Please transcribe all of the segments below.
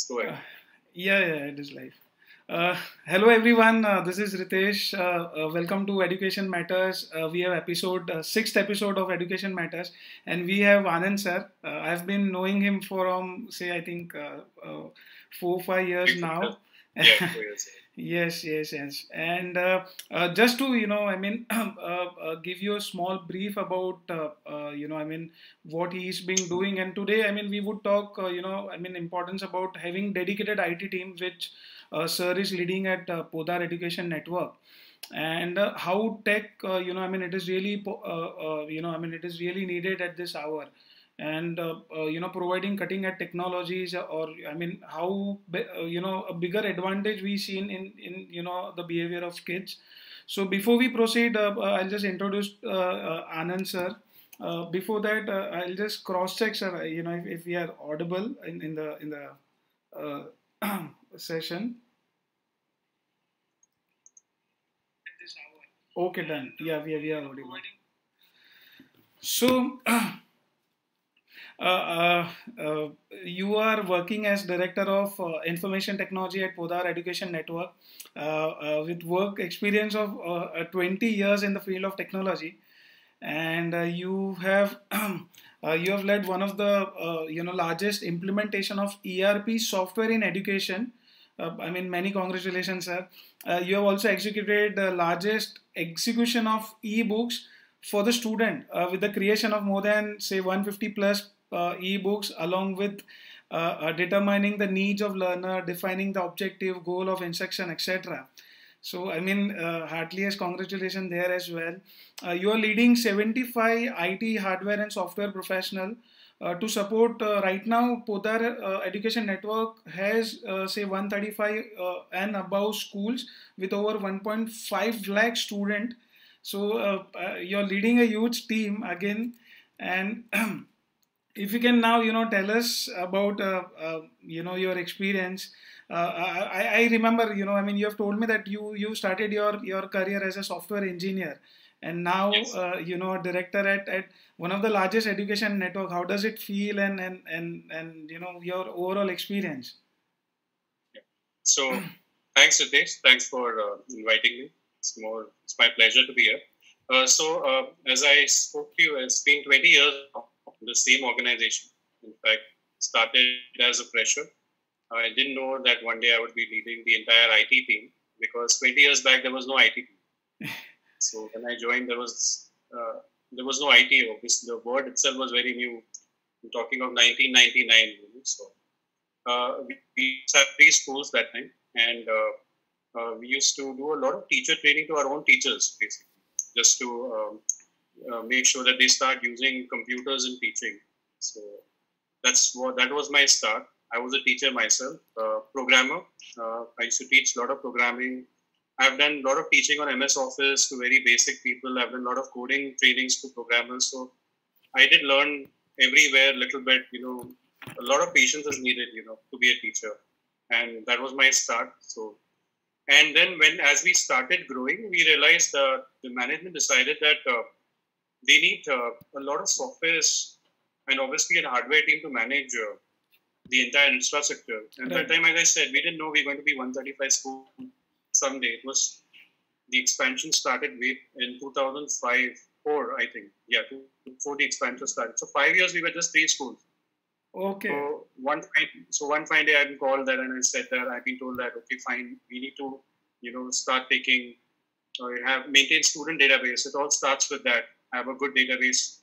Let's go ahead. Uh, yeah, it is live. Hello, everyone. This is Ritesh. Welcome to Education Matters. We have sixth episode of Education Matters, and we have Anand sir. I've been knowing him from, say, I think 4 5 years 3 4 years. now. Yeah, 4 years. Yes. And just to, give you a small brief about, what he's been doing. And today, we would talk, importance about having dedicated IT team, which sir is leading at Podar Education Network. And how tech, it is really, it is really needed at this hour. And providing cutting edge technologies, or how a bigger advantage we see in the behavior of kids. So before we proceed, I'll just introduce Anand sir. Before that, I'll just cross check, sir, if we are audible in the session. Okay, done. Yeah, we are audible. So, Uh, uh, uh, you are working as director of information technology at Podar Education Network, with work experience of 20 years in the field of technology, and you have led one of the largest implementation of ERP software in education. Many congratulations, sir. You have also executed the largest execution of e-books for the student, with the creation of more than, say, 150 plus e-books, along with determining the needs of learner, defining the objective, goal of instruction, etc. So, heartiest congratulations there as well. You are leading 75 IT hardware and software professional to support, right now. Podar Education Network has, say, 135 and above schools with over 1.5 lakh student. So you're leading a huge team again. And if you can now, tell us about, your experience. I remember, you have told me that you started your career as a software engineer, and now, Yes. director at one of the largest education network. How does it feel, and your overall experience? Yeah. So, thanks, Ritesh. Thanks for inviting me. It's my pleasure to be here. As I spoke to you, it's been 20 years now in the same organization. In fact, started as a fresher. I didn't know that one day I would be leading the entire IT team, because 20 years back there was no IT team. So when I joined, there was no IT. Obviously, the word itself was very new. I'm talking of 1999. So we had three schools that time, and we used to do a lot of teacher training to our own teachers, basically, just to make sure that they start using computers in teaching. So that was my start. I was a teacher myself, programmer. I used to teach a lot of programming. I've done a lot of teaching on MS Office to very basic people. I've done a lot of coding trainings to programmers. So I did learn everywhere a little bit. A lot of patience is needed, to be a teacher, and that was my start. So, and then as we started growing, we realized the management decided that they need a lot of softwares and obviously a hardware team to manage the entire infrastructure. And Right. that time, as I said, we didn't know we were going to be 135 schools someday. It was the expansion started in 2005, 4, I think. Yeah, before the expansion started. So 5 years we were just 3 schools. Okay. One fine day I've been called that, and I said that I've been told that, okay, fine, we need to, start taking or have maintain student database. It all starts with that. Have a good database,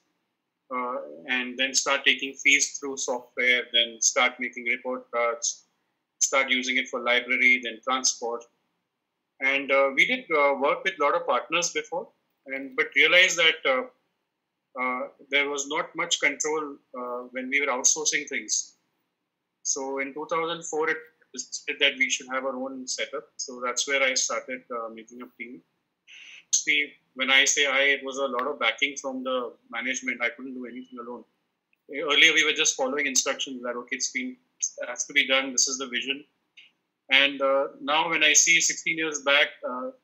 and then start taking fees through software. Then start making report cards. Start using it for library, then transport. And we did work with a lot of partners before, but realized that there was not much control when we were outsourcing things. So in 2004, it decided that we should have our own setup. So that's where I started making a team. See, when I say it was a lot of backing from the management. I couldn't do anything alone. Earlier, we were just following instructions that, okay, it has to be done. This is the vision. And now, when I see 16 years back,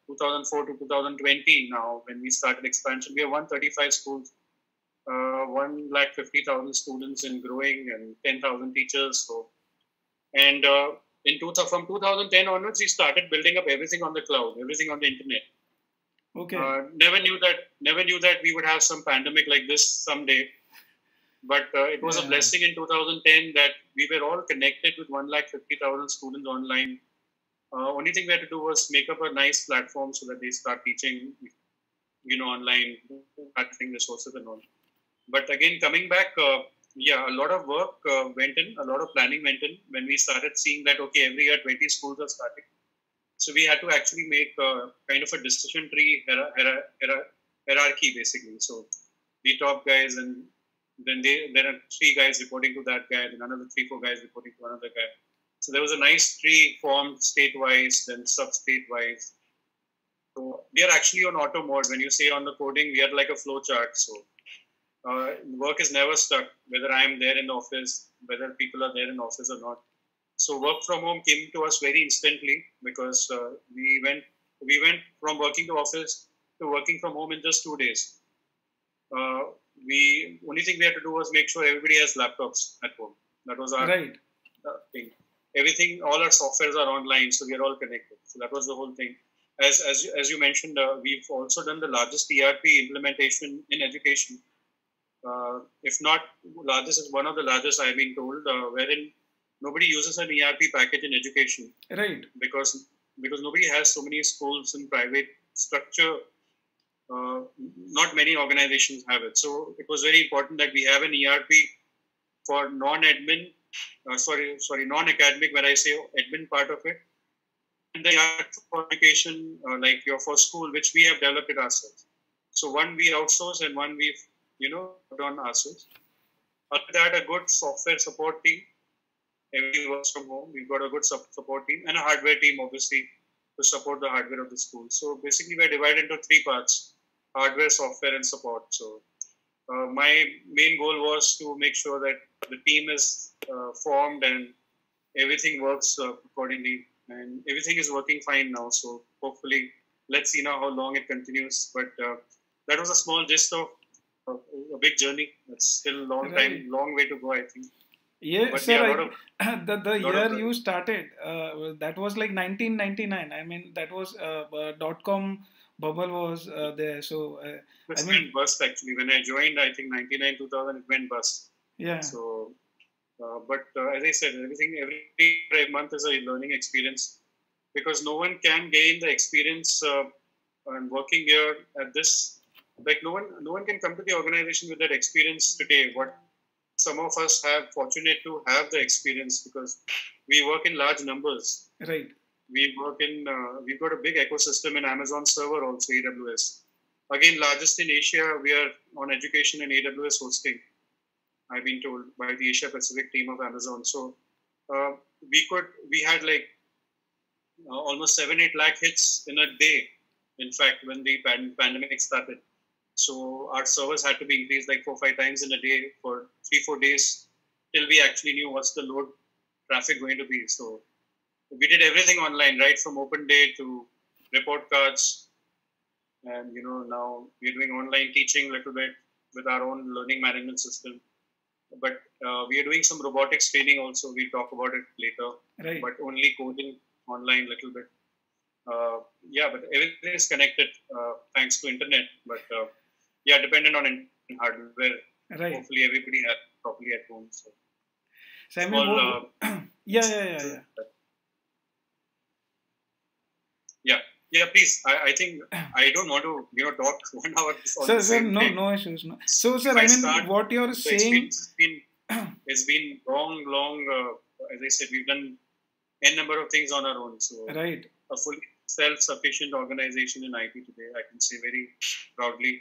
2004 to 2020, now when we started expansion, we have 135 schools, 150,000 students and growing, and 10,000 teachers. So And from 2010 onwards, we started building up everything on the cloud, everything on the internet. Okay. Never knew that we would have some pandemic like this someday. But it was a blessing in 2010 that we were all connected with 150,000 students online. Only thing we had to do was make up a nice platform so that they start teaching, online, practicing resources and all. But again, coming back, a lot of work went in, a lot of planning went in when we started seeing that, okay, every year 20 schools are starting. So we had to actually make kind of a decision tree hierarchy, basically. So the top guys, and then there are 3 guys reporting to that guy, and another 3-4 guys reporting to another guy. So there was a nice tree formed state-wise, then sub-state-wise. So we are actually on auto mode. When you say on the coding, we are like a flow chart. So work is never stuck, whether I am there in the office, whether people are there in the office or not. So work from home came to us very instantly because we went from working to office to working from home in just 2 days. Only thing we had to do was make sure everybody has laptops at home. That was our thing. Everything, all our softwares are online, so we are all connected. So that was the whole thing. As you mentioned, we've also done the largest ERP implementation in education. If not largest, is one of the largest, I've been told, wherein nobody uses an ERP package in education. Right. Because nobody has so many schools in private structure. Not many organizations have it. So it was very important that we have an ERP for non-admin, non-academic, when I say admin part of it. And the ERP for education, for school, which we have developed it ourselves. So one we outsource and one we've, done ourselves. After that, a good software support team. Everybody works from home. We've got a good support team and a hardware team, obviously, to support the hardware of the school. So basically, we're divided into 3 parts: hardware, software, and support. So my main goal was to make sure that the team is formed and everything works accordingly. And everything is working fine now. So hopefully, let's see now how long it continues. But that was a small gist of a big journey. It's still a long time, long way to go, I think. Yeah, but sir, the year you started, that was like 1999. I mean, that was .com bubble was there. So, it went bust actually. When I joined, I think 99, 2000, it went bust. Yeah. So, but as I said, every month is a learning experience because no one can gain the experience and working here at this. Like no one can come to the organization with that experience today. What some of us have fortunate to have the experience because we work in large numbers. Right. We work in, we've got a big ecosystem in Amazon server also, AWS. Again, largest in Asia, we are on education and AWS hosting. I've been told by the Asia Pacific team of Amazon. So we had like almost 7-8 lakh hits in a day. In fact, when the pandemic started. So our servers had to be increased like 4-5 times in a day for 3-4 days till we actually knew what's the load traffic going to be. So we did everything online, right from open day to report cards. And, now we're doing online teaching a little bit with our own learning management system. But we are doing some robotics training also. We'll talk about it later. Right. But only coding online a little bit. But everything is connected thanks to internet. But dependent on hardware. Right. Hopefully everybody has properly at home. So I mean, yeah. Yeah, please. I think I don't want to, talk 1 hour. Sir, no issues. No. So, sir, I mean, what you're saying... It's been long, as I said, we've done n number of things on our own. So, right. A fully self-sufficient organization in IT today, I can say very proudly.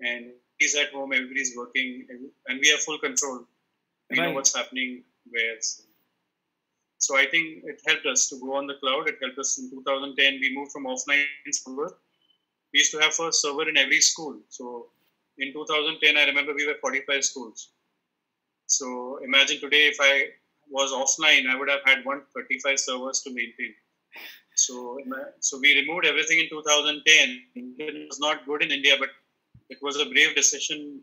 And he's at home, everybody's working, and we have full control. We know what's happening where. So I think it helped us to go on the cloud. It helped us in 2010. We moved from offline server. We used to have a server in every school. So in 2010, I remember we were 45 schools. So imagine today, if I was offline, I would have had 135 servers to maintain. So we removed everything in 2010. It was not good in India, but it was a brave decision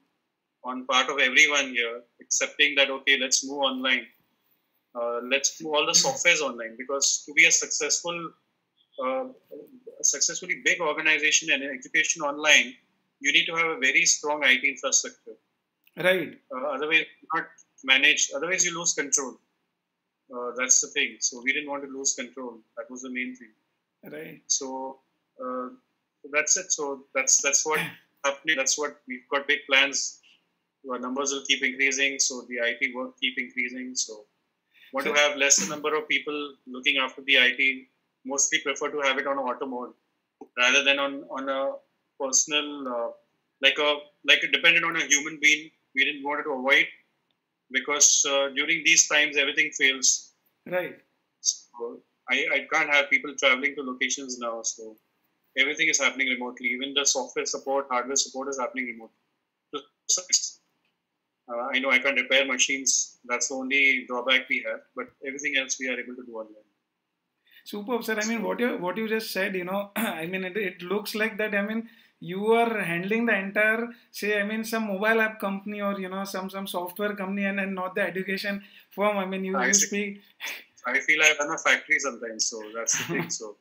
on part of everyone here, accepting that, okay, let's move online. let's move all the softwares online, because to be a successfully big organization and education online, you need to have a very strong IT infrastructure. Right. Otherwise, not manage. Otherwise, you lose control. That's the thing. So we didn't want to lose control. That was the main thing. Right. So that's it. So that's what happening. That's what we've got big plans. Our numbers will keep increasing. So the IT work keep increasing. So want to have lesser number of people looking after the IT. Mostly prefer to have it on auto mode rather than on a personal like a dependent on a human being. We didn't want to avoid, because during these times everything fails. Right. So I can't have people traveling to locations now. So everything is happening remotely. Even the software support, hardware support is happening remotely. I know I can't repair machines. That's the only drawback we have. But everything else we are able to do online. Superb, sir. I mean, what you just said, I mean, it looks like that. I mean, you are handling the entire, say, I mean, some mobile app company or some software company, and not the education firm. I mean, you speak. I feel I run a factory sometimes, so that's the thing. So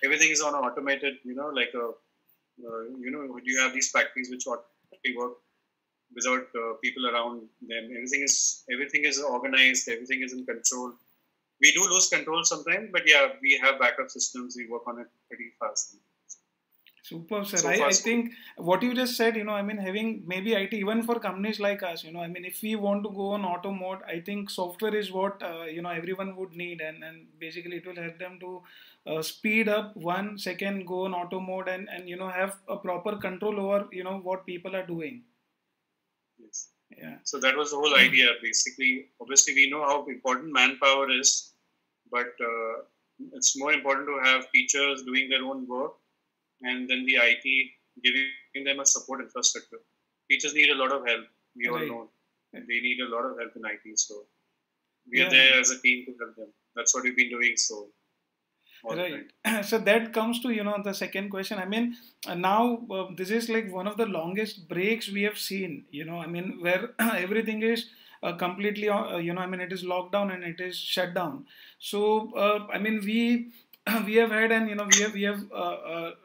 everything is on automated. Like you have these factories which automatically work without people around them. Everything is organized. Everything is in control. We do lose control sometimes, but yeah, we have backup systems. We work on it pretty fast. Superb, sir. I think what you just said, I mean, having maybe IT, even for companies like us, I mean, if we want to go on auto mode, I think software is what, everyone would need. And basically it will help them to speed up 1 second, go on auto mode and have a proper control over, what people are doing. Yes. Yeah. So that was the whole idea, basically. Obviously, we know how important manpower is, but it's more important to have teachers doing their own work, and then the IT giving them a support infrastructure. Teachers need a lot of help. We all know they need a lot of help in IT. So we are there as a team to help them. That's what we've been doing. So. Right. So that comes to the second question. I mean, now this is like one of the longest breaks we have seen. I mean, where everything is completely I mean, it is locked down and it is shut down. So I mean, we have had, and we have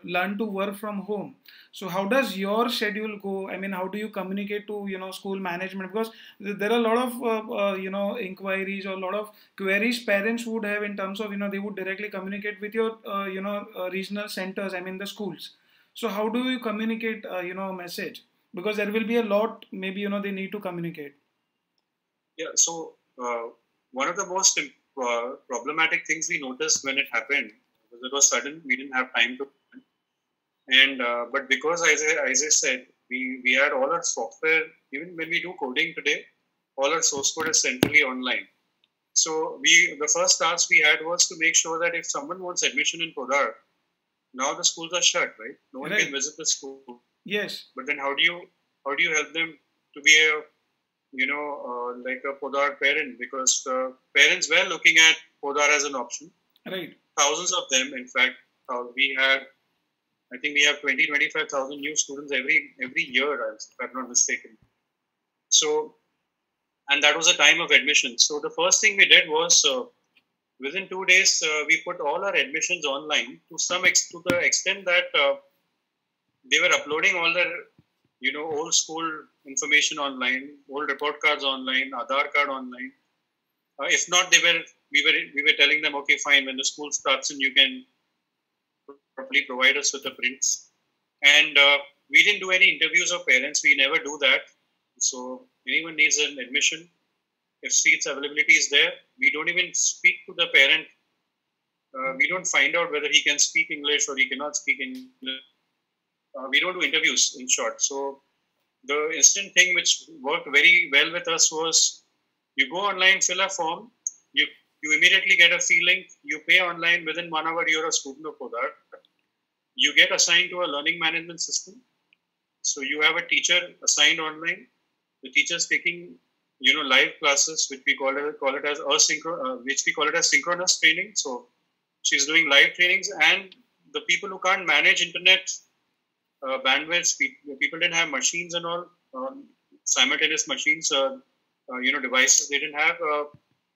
learned to work from home. So how does your schedule go? I mean, how do you communicate to school management? Because there are a lot of inquiries or a lot of queries parents would have in terms of they would directly communicate with your regional centers. I mean the schools. So how do you communicate message? Because there will be a lot maybe they need to communicate. Yeah. So one of the most problematic things we noticed when it happened was it was sudden. We didn't have time to. And but because as I said, we had all our software, even when we do coding today, all our source code is centrally online. So the first task we had was to make sure that if someone wants admission in Podar, now the schools are shut, right? No one can visit the school. Yes. But then how do you help them to be a like a Podar parent? Because parents were looking at Podar as an option. Right. Thousands of them, in fact, I think we have 25,000 new students every year, if I'm not mistaken. So, and that was a time of admission. So the first thing we did was within 2 days we put all our admissions online to the extent that they were uploading all their old school information online, old report cards online, Aadhaar card online. If not, we were telling them, okay, fine, when the school starts and you can probably provide us with the prints. And we didn't do any interviews of parents. We never do that. So anyone needs an admission, if seats availability is there, we don't even speak to the parent. We don't find out whether he can speak English or he cannot speak English. We don't do interviews, in short. So the instant thing which worked very well with us was you go online, fill a form, you immediately get a feeling, you pay online, within 1 hour you're a student of Podar. You get assigned to a learning management system. So you have a teacher assigned online. The teacher is taking live classes, which we call it as which we call it as synchronous training. So she's doing live trainings, and the people who can't manage internet bandwidth, people didn't have machines and all, simultaneous machines, devices they didn't have.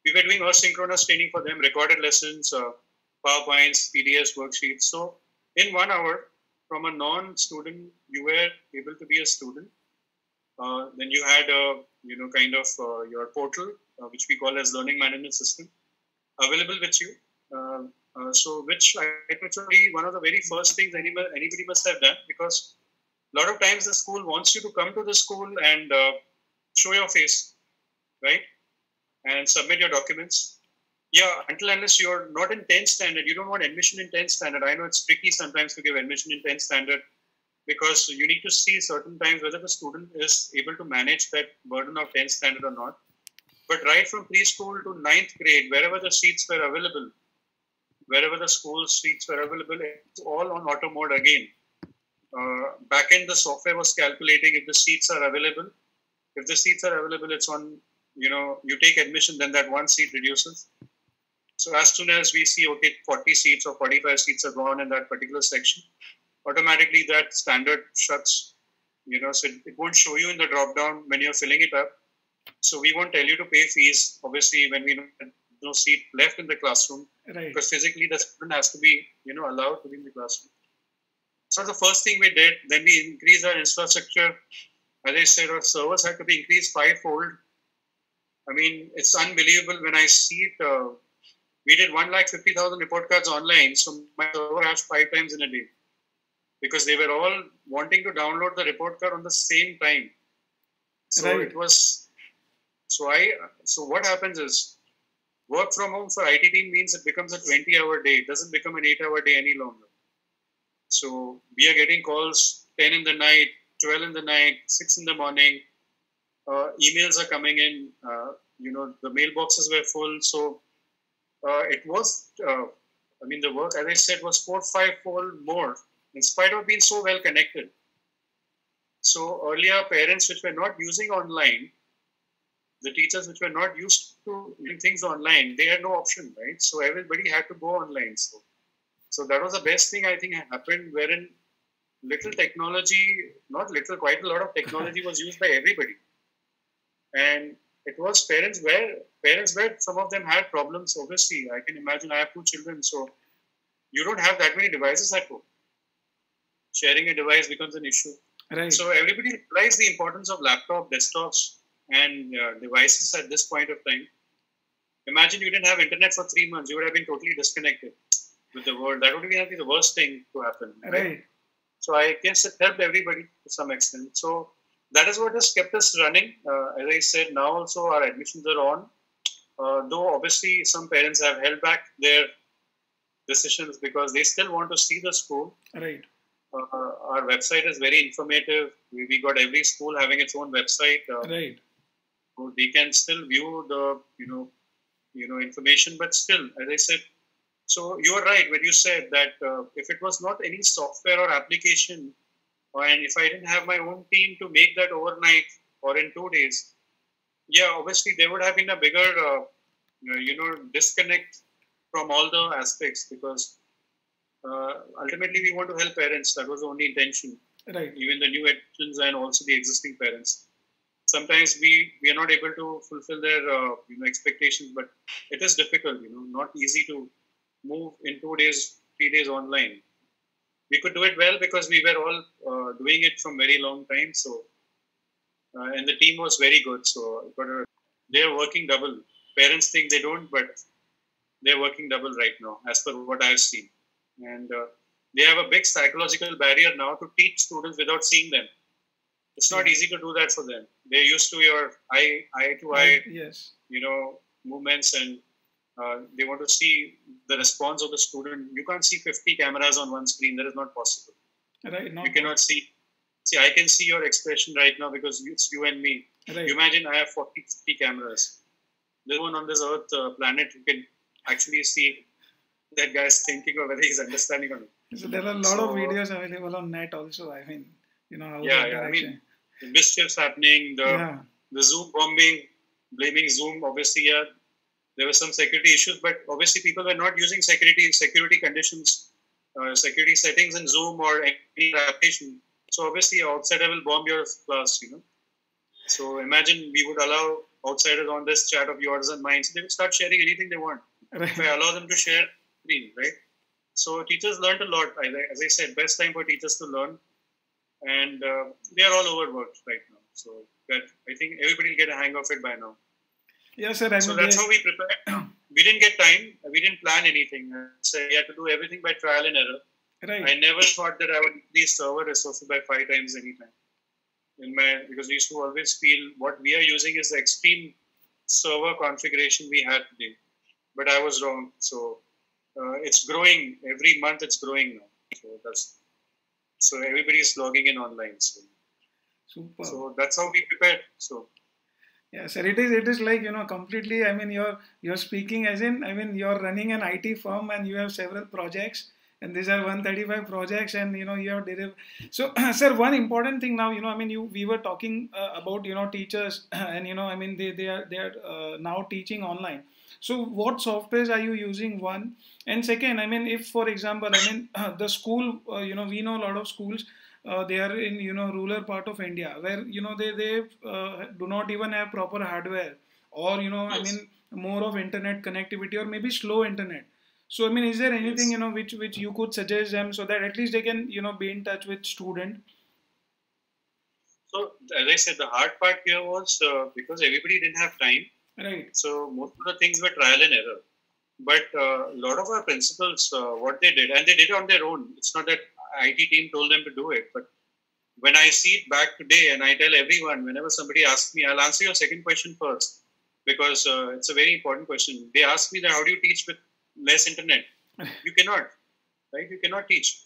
we were doing asynchronous training for them, recorded lessons, PowerPoints, PDFs, worksheets. So in 1 hour, from a non-student, you were able to be a student. Then you had your portal, which we call as learning management system, available with you. So which actually one of the very first things anybody must have done, because a lot of times the school wants you to come to the school and show your face, right? And submit your documents. Yeah, until unless you're not in 10th standard, you don't want admission in 10th standard. I know it's tricky sometimes to give admission in 10th standard, because you need to see certain times whether the student is able to manage that burden of 10th standard or not. But right from preschool to 9th grade, wherever the seats were available, wherever the school seats were available, it's all on auto mode again. Back end, the software was calculating if the seats are available. If the seats are available, it's on, you take admission, then that one seat reduces. So as soon as we see, okay, 40 seats or 45 seats are gone in that particular section, automatically that standard shuts, so it won't show you in the drop down when you're filling it up. So we won't tell you to pay fees, obviously, when we know no seat left in the classroom, Right. because physically the student has to be, allowed to be in the classroom. So the first thing we did, then we increased our infrastructure. As I said, our servers had to be increased 5-fold. I mean, it's unbelievable when I see it. We did 150,000 report cards online, so my server has 5 times in a day, because they were all wanting to download the report card on the same time. So Right. it was. So what happens is, work from home for IT team means it becomes a 20-hour day. It doesn't become an 8-hour day any longer. So we are getting calls 10 in the night, 12 in the night, 6 in the morning. Emails are coming in. The mailboxes were full. So it was, the work, as I said, was 4-5-fold more, in spite of being so well connected. So earlier, parents which were not using online, the teachers which were not used to doing things online, they had no option, right? So everybody had to go online. So that was the best thing I think happened, wherein little technology, not little, quite a lot of technology was used by everybody. And it was parents where some of them had problems. Obviously, I can imagine, I have 2 children, so you don't have that many devices at home. Sharing a device becomes an issue. Right. So everybody realized the importance of laptop, desktops, and devices at this point of time. Imagine you didn't have internet for 3 months. You would have been totally disconnected with the world. That would be the worst thing to happen. Right. So I guess it helped everybody to some extent. So that is what has kept us running. As I said, now also our admissions are on. Though obviously some parents have held back their decisions because they still want to see the school. Right. Our website is very informative. We got every school having its own website. Right. So they can still view the information, but still, as I said, so you are right when you said that if it was not any software or application, and if I didn't have my own team to make that overnight or in 2 days, yeah, obviously there would have been a bigger, disconnect from all the aspects, because ultimately we want to help parents. That was the only intention. Right. Even the new admissions and also the existing parents. Sometimes we are not able to fulfill their expectations, but it is difficult. Not easy to move in 2 days, 3 days online. We could do it well because we were all doing it from very long time. So, and the team was very good. So, they are working double. Parents think they don't, but they're working double right now, as per what I've seen. And they have a big psychological barrier now to teach students without seeing them. It's not easy to do that for them. They're used to your eye to eye, Yes. movements, and they want to see the response of the student. You can't see 50 cameras on one screen. That is not possible. Right. You cannot see. See, I can see your expression right now because it's you and me. Right. You imagine I have 40, 50 cameras. There's one on this Earth planet who can actually see that guy's thinking or whether he's understanding or not. So there are a lot of videos available on net also. I mean, how I mean, the mischiefs happening, the Zoom bombing, blaming Zoom. Obviously, there were some security issues, but obviously people were not using security conditions, security settings in Zoom or any application. So obviously, outsider will bomb your class. So imagine we would allow outsiders on this chat of yours and mine. So they will start sharing anything they want. Right. If I allow them to share screen, right? So teachers learned a lot. As I said, best time for teachers to learn. And they are all overworked right now. So that I think everybody will get a hang of it by now. Yes, sir. I So mean, that's how we prepared. We didn't get time. We didn't plan anything. So we had to do everything by trial and error. right. I never thought that I would increase server resources by 5 times anytime. Because we used to always feel what we are using is the extreme server configuration we had today. But I was wrong. So it's growing. Every month it's growing now. So everybody is logging in online. Super. So that's how we prepared. So yeah, sir. It is like, completely. I mean, you're speaking as in, I mean, you're running an IT firm and you have several projects, and these are 135 projects, and you have delivered. So, sir, one important thing now, I mean, we were talking about teachers, and I mean, they are now teaching online. So, what softwares are you using? One, and second, I mean, if for example, I mean, the school, we know a lot of schools. They are in rural part of India where they do not even have proper hardware, or yes. I mean, more of internet connectivity, or maybe slow internet. So I mean, is there anything yes. which you could suggest them, so that at least they can be in touch with student? So as I said, the hard part here was because everybody didn't have time. Right. So most of the things were trial and error. But a lot of our principals, what they did, and they did it on their own. It's not that IT team told them to do it. But when I see it back today, and I tell everyone, whenever somebody asks me, I'll answer your second question first, because it's a very important question. They ask me that how do you teach with less internet? You cannot, right? You cannot teach.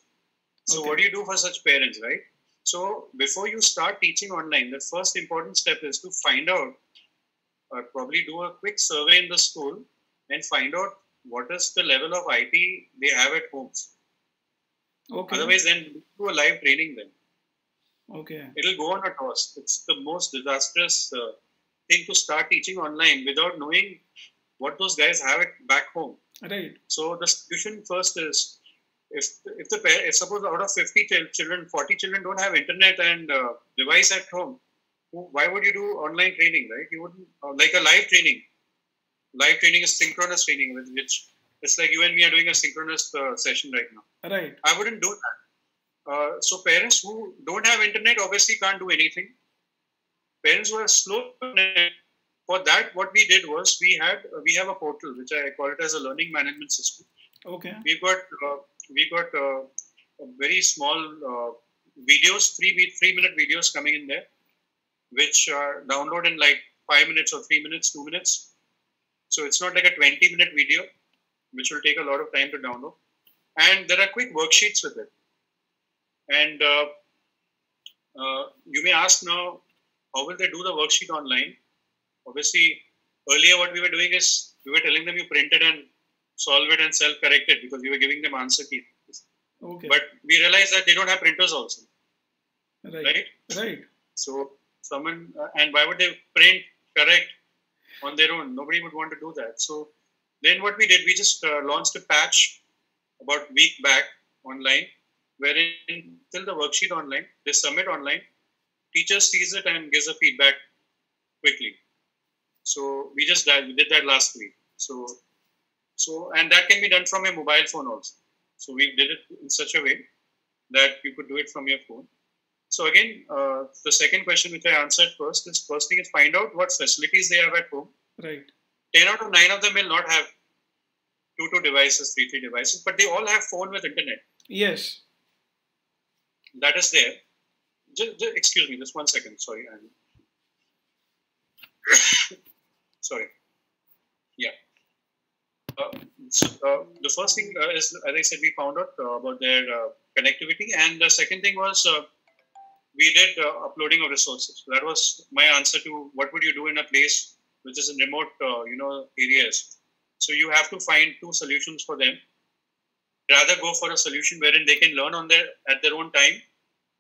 So Okay. what do you do for such parents, right? So before you start teaching online, the first important step is to find out, or probably do a quick survey in the school and find out what is the level of IT they have at homes. Okay. Otherwise, then do a live training then. Okay. It'll go on a toss. It's the most disastrous thing to start teaching online without knowing what those guys have it back home. Right. So the solution first is, if suppose out of 50 children, 40 children don't have internet and device at home, why would you do online training, right? You wouldn't, like a live training. Live training is synchronous training, which it's like you and me are doing a synchronous session right now. Right. I wouldn't do that. So parents who don't have internet obviously can't do anything. Parents who are slow, for that what we did was we have a portal which I call it as a learning management system. Okay. We got a very small videos, 3-minute videos coming in there, which are download in like 5 minutes or 3 minutes, 2 minutes. So it's not like a 20-minute video, which will take a lot of time to download. And there are quick worksheets with it. And you may ask now, how will they do the worksheet online? Obviously, earlier what we were doing is we were telling them you print it and solve it and self-correct it because we were giving them answer keys. Okay. But we realized that they don't have printers also. Right. Right. So someone, and why would they print, correct on their own? Nobody would want to do that. So then what we did, we just launched a patch about a week back online, wherein till the worksheet online, they submit online, teacher sees it and gives a feedback quickly. So we did that last week. So and that can be done from your mobile phone also. So we did it in such a way that you could do it from your phone. So again, the second question which I answered first thing is find out what facilities they have at home. Right. 10 out of 9 of them will not have 2 devices, 3 devices, but they all have phone with internet. Yes. That is there. Just excuse me, just 1 second. Sorry. Sorry. Yeah. The first thing is, as I said, we found out about their connectivity, and the second thing was we did uploading of resources. That was my answer to what would you do in a place which is in remote, areas. So you have to find 2 solutions for them. Rather go for a solution wherein they can learn at their own time,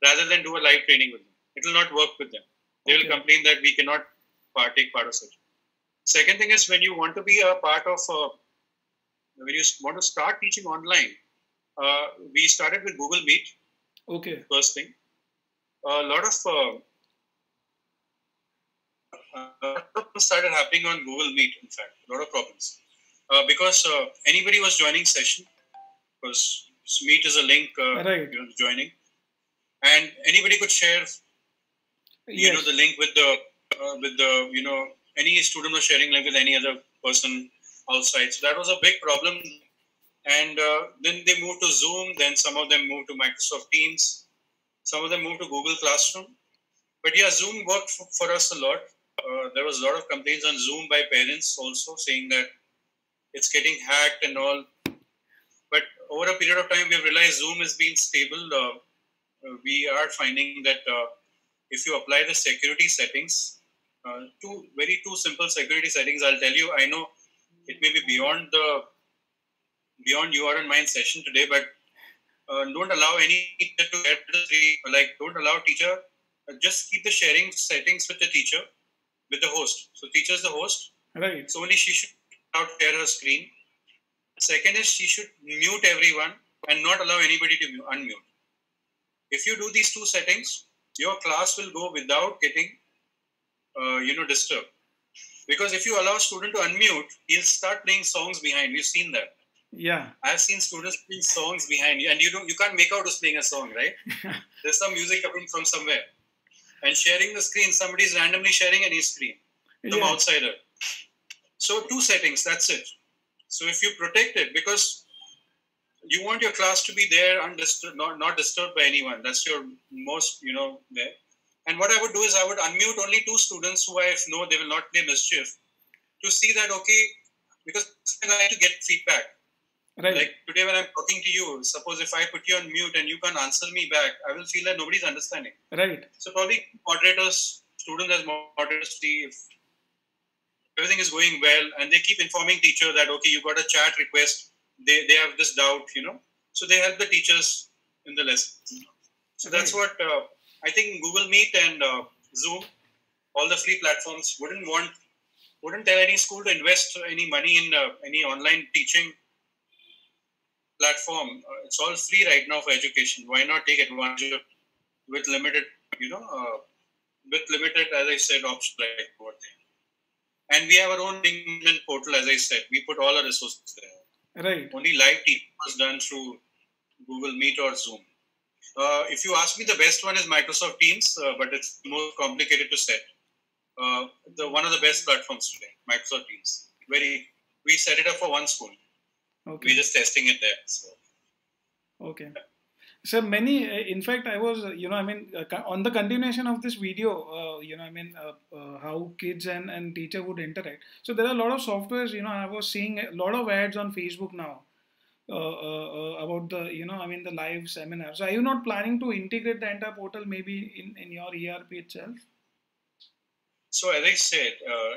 rather than do a live training with them. It will not work with them. They will complain that we cannot take part of such. Second thing is when you want to be a part of, when you want to start teaching online, we started with Google Meet. Okay. First thing. A lot of a lot of problems started happening on Google Meet. In fact, a lot of problems because anybody was joining session because Meet is a link Right. joining, and anybody could share Yes. the link with the any student was sharing link with any other person outside. So that was a big problem. And then they moved to Zoom. Then some of them moved to Microsoft Teams. Some of them moved to Google Classroom. But yeah, Zoom worked for us a lot. There was a lot of complaints on Zoom by parents also saying that it's getting hacked and all. But over a period of time, we've realized Zoom has been stable. We are finding that if you apply the security settings, two simple security settings, I'll tell you. I know it may be beyond your and mine session today, but don't allow any teacher to get don't allow teacher. Just keep the sharing settings with the teacher, with the host. So teacher is the host. Right. So only she should not share her screen. Second is she should mute everyone and not allow anybody to unmute. If you do these two settings, your class will go without getting disturbed. Because if you allow a student to unmute, he'll start playing songs behind. We've seen that. Yeah. I've seen students playing songs behind you, and you can't make out who's playing a song, right? There's some music coming from somewhere. And sharing the screen, somebody's randomly sharing any screen. Some outsider. So two settings, that's it. So if you protect it, because you want your class to be there undisturbed, not disturbed by anyone. That's your most, there. And what I would do is I would unmute only two students who I know they will not play mischief to see that, okay, because I like to get feedback. Right. Like today when I'm talking to you, suppose if I put you on mute and you can't answer me back, I will feel that nobody's understanding. Right. So probably students as moderators see if everything is going well and they keep informing teacher that, okay, you got a chat request, they have this doubt, So they help the teachers in the lesson. So that's what I think Google Meet and Zoom, all the free platforms, wouldn't tell any school to invest any money in any online teaching platform. It's all free right now for education. Why not take advantage of with limited, as I said, options like what they. And we have our own LinkedIn portal, as I said. We put all our resources there. Right. Only live teaching was done through Google Meet or Zoom. If you ask me, the best one is Microsoft Teams, but it's more complicated to set. One of the best platforms today, Microsoft Teams. We set it up for one school. Okay. We're just testing it there. So. Okay. So in fact, I was, on the continuation of this video, how kids and teacher would interact. So there are a lot of softwares, I was seeing a lot of ads on Facebook now about the live seminar. So are you not planning to integrate the entire portal maybe in your ERP itself? So as I said,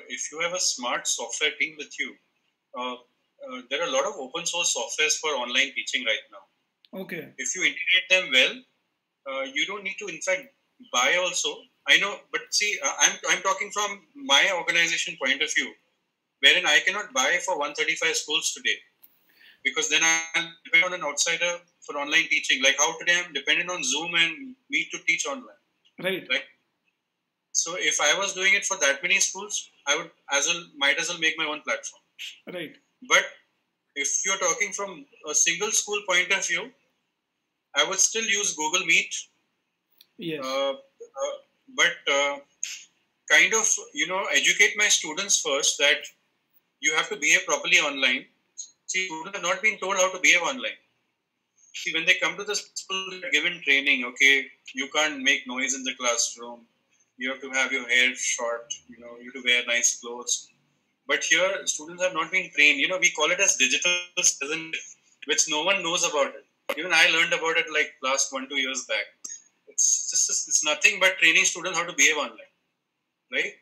if you have a smart software team with you, there are a lot of open source softwares for online teaching right now. Okay. If you integrate them well, you don't need to, in fact, buy also. I know, but see, I'm talking from my organization point of view, wherein I cannot buy for 135 schools today, because then I'm dependent on an outsider for online teaching. Like how today I'm dependent on Zoom and Meet to teach online. Right. So if I was doing it for that many schools, I would might as well make my own platform. Right. But if you're talking from a single school point of view, I would still use Google Meet. Yes. But kind of, educate my students first that you have to behave properly online. See, students have not been told how to behave online. See, when they come to the school, they're given training. Okay, you can't make noise in the classroom. You have to have your hair short. You have to wear nice clothes. But here, students have not been trained. We call it as digital citizenship, which no one knows about it. Even I learned about it like last 1-2 years back. It's nothing but training students how to behave online, right?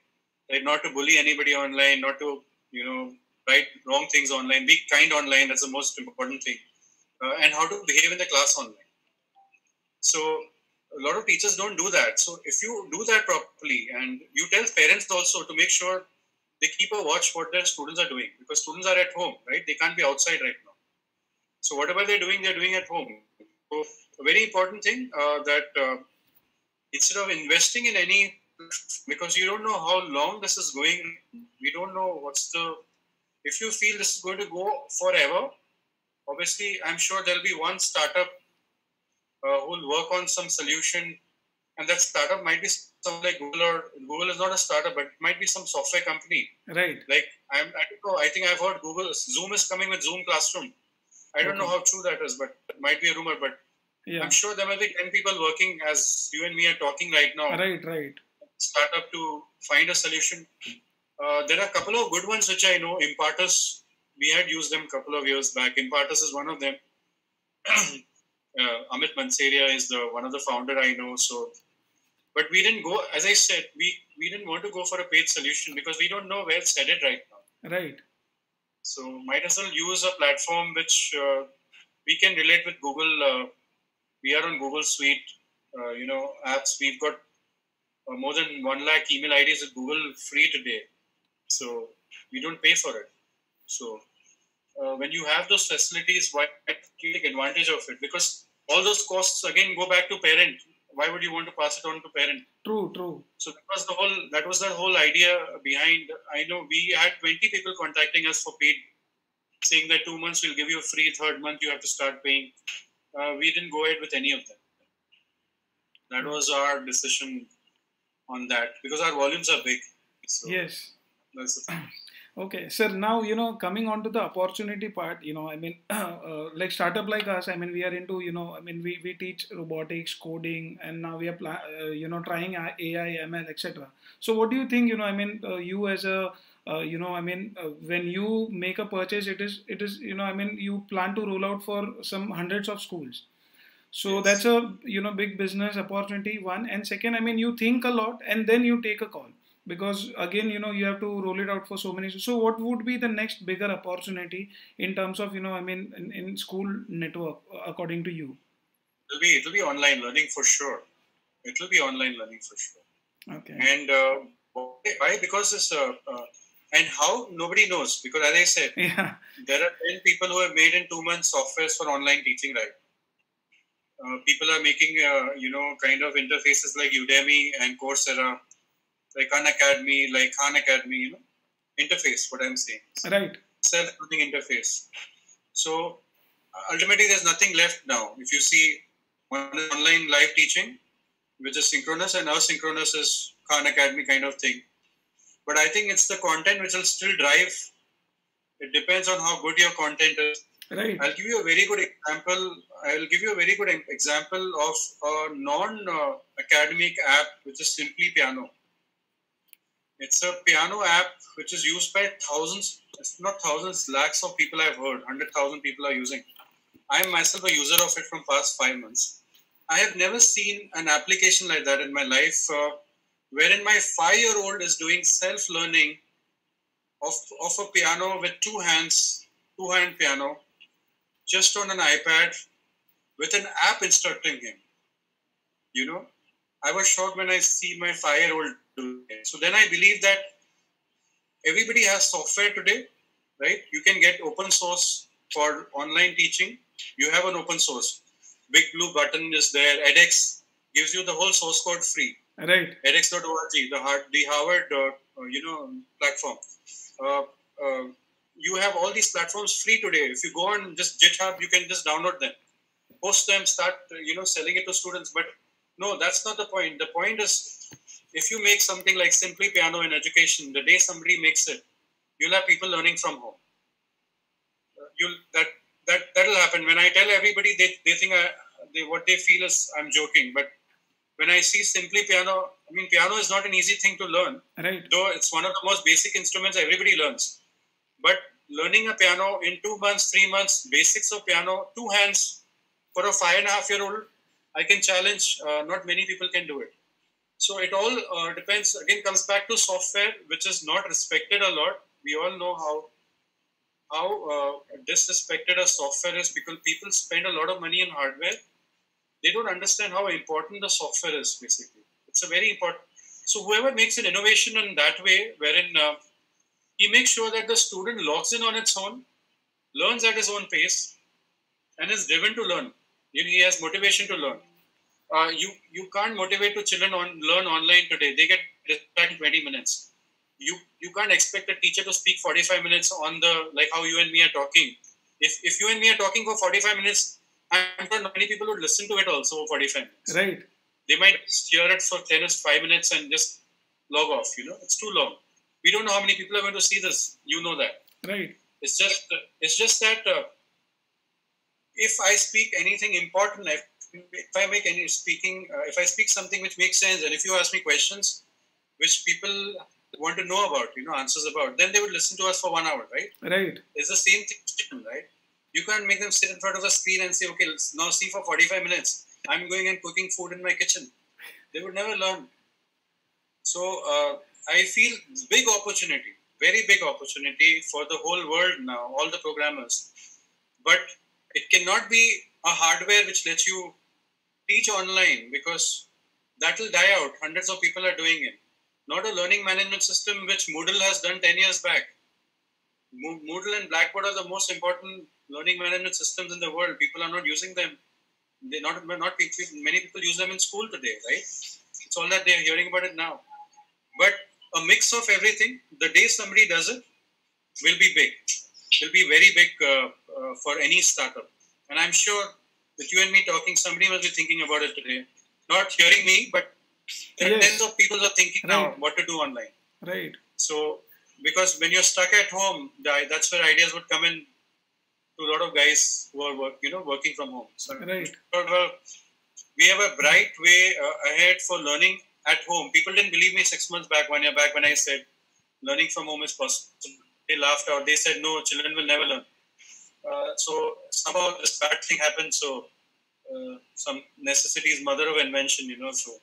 Like not to bully anybody online, not to write wrong things online, be kind online. That's the most important thing, and how to behave in the class online. So a lot of teachers don't do that. So if you do that properly, and you tell parents also to make sure they keep a watch what their students are doing, because students are at home, right? They can't be outside right now. So whatever they're doing at home. So a very important thing that instead of investing in any because you don't know how long this is going. We don't know if you feel this is going to go forever, obviously I'm sure there'll be one startup who will work on some solution, and that startup might be something like Google, or Google is not a startup, but it might be some software company. Right. Like I don't know. I think I've heard Zoom is coming with Zoom Classroom. I don't know how true that is, but it might be a rumor. But I'm sure there might be 10 people working as you and me are talking right now. Right. Startup to find a solution. There are a couple of good ones which I know. Impartus, we had used them a couple of years back. Impartus is one of them. Amit Manseria is one of the founder I know. So, but we didn't go. As I said, we didn't want to go for a paid solution because we don't know where it's headed right now. Right. So, might as well use a platform which we can relate with Google. We are on Google Suite, apps. We've got more than 1 lakh email IDs with Google free today. So we don't pay for it. So when you have those facilities, why take advantage of it? Because all those costs again go back to parent. Why would you want to pass it on to parent? True. So that was the whole idea behind. I know we had 20 people contacting us for paid, saying that 2 months we'll give you a free, third month you have to start paying. We didn't go ahead with any of them. That was our decision on that because our volumes are big. So yes. That's the thing. Okay, sir. Now, coming on to the opportunity part, like startup like us, we are into, we teach robotics, coding, and now we are, trying AI, ML, etc. So what do you think, you as a, when you make a purchase, it is, you plan to roll out for some hundreds of schools. So Yes. that's a, big business opportunity, one. And second, you think a lot and then you take a call. Because again, you have to roll it out for so many. So what would be the next bigger opportunity in terms of, in school network, according to you? It'll be online learning for sure. It will be online learning for sure. Okay. And why? Because it's and how nobody knows. Because as I said, there are 10 people who have made in 2 months softwares for online teaching, right? People are making kind of interfaces like Udemy and Coursera, like Unacademy, like Khan Academy, interface, what I'm saying. Right. Self-learning interface. So ultimately, there's nothing left now. If you see online live teaching, which is synchronous, and asynchronous is Khan Academy kind of thing. But I think it's the content which will still drive. It depends on how good your content is. Right. I'll give you a very good example of a non-academic app, which is Simply Piano. It's a piano app which is used by thousands, not thousands, lakhs of people I've heard. 100,000 people are using. I am myself a user of it from past 5 months. I have never seen an application like that in my life, wherein my 5-year-old is doing self-learning of a piano with 2-hand piano, just on an iPad, with an app instructing him. I was shocked when I see my 5-year-old do it. So then I believe that everybody has software today, right? You can get open source for online teaching. You have an open source. Big Blue Button is there. edX gives you the whole source code free. Right. edX.org, the Harvard platform. You have all these platforms free today. If you go on just GitHub, you can just download them, post them, start selling it to students. But no, that's not the point. The point is, if you make something like Simply Piano in education, the day somebody makes it, you'll have people learning from home. That'll happen. When I tell everybody, they think what they feel is I'm joking. But when I see Simply Piano, piano is not an easy thing to learn. Right. Though it's one of the most basic instruments everybody learns. But learning a piano in 2 months, 3 months, basics of piano, 2 hands, for a 5.5-year-old, I can challenge. Not many people can do it. So it all depends. Again, comes back to software, which is not respected a lot. We all know how disrespected a software is because people spend a lot of money on hardware. They don't understand how important the software is. Basically, it's a very important. So whoever makes an innovation in that way, wherein he makes sure that the student logs in on its own, learns at his own pace, and is driven to learn. He has motivation to learn. You can't motivate to children learn online today. They get distracted in 20 minutes. You can't expect a teacher to speak 45 minutes on the, like how you and me are talking. If you and me are talking for 45 minutes, I'm sure many people would listen to it also for 45 minutes. Right. They might hear it for 10 or 5 minutes and just log off. It's too long. We don't know how many people are going to see this. You know that. Right. It's just that if I speak anything important, if I make any speaking, if I speak something which makes sense, and if you ask me questions which people want to know about, answers about, then they would listen to us for 1 hour, right? Right. It's the same thing, right? You can't make them sit in front of a screen and say, okay, let's now see for 45 minutes. I'm going and cooking food in my kitchen. They would never learn. So I feel big opportunity, very big opportunity for the whole world now, all the programmers. But it cannot be a hardware which lets you teach online, because that will die out. Hundreds of people are doing it. Not a learning management system which Moodle has done 10 years back. Moodle and Blackboard are the most important learning management systems in the world. People are not using them. Many people use them in school today, right? It's all that they're hearing about it now. But a mix of everything, the day somebody does it, will be big. Will be very big for any startup. And I'm sure with you and me talking, somebody must be thinking about it today. Not hearing me, but tens of people are thinking now what to do online. Right. So, because when you're stuck at home, that's where ideas would come in to a lot of guys who are working from home. So, right. We have a bright way ahead for learning at home. People didn't believe me 6 months back, 1 year back, when I said learning from home is possible. They laughed out. They said, no, children will never learn. So somehow this bad thing happened. So some necessity is mother of invention, So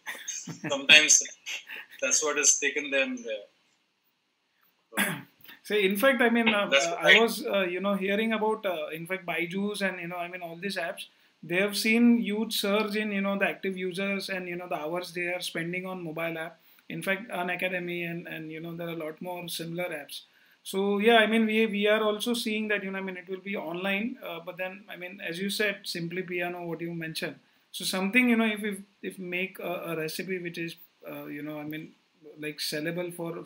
sometimes that's what has taken them there. So in fact, I mean, I was, hearing about, in fact, Byju's and, all these apps. They have seen huge surge in, the active users and, the hours they are spending on mobile app. In fact, Unacademy and there are a lot more similar apps. So yeah, I mean, we are also seeing that, it will be online, but then, as you said, Simply Piano, what you mentioned. So something, if make a recipe which is, like sellable for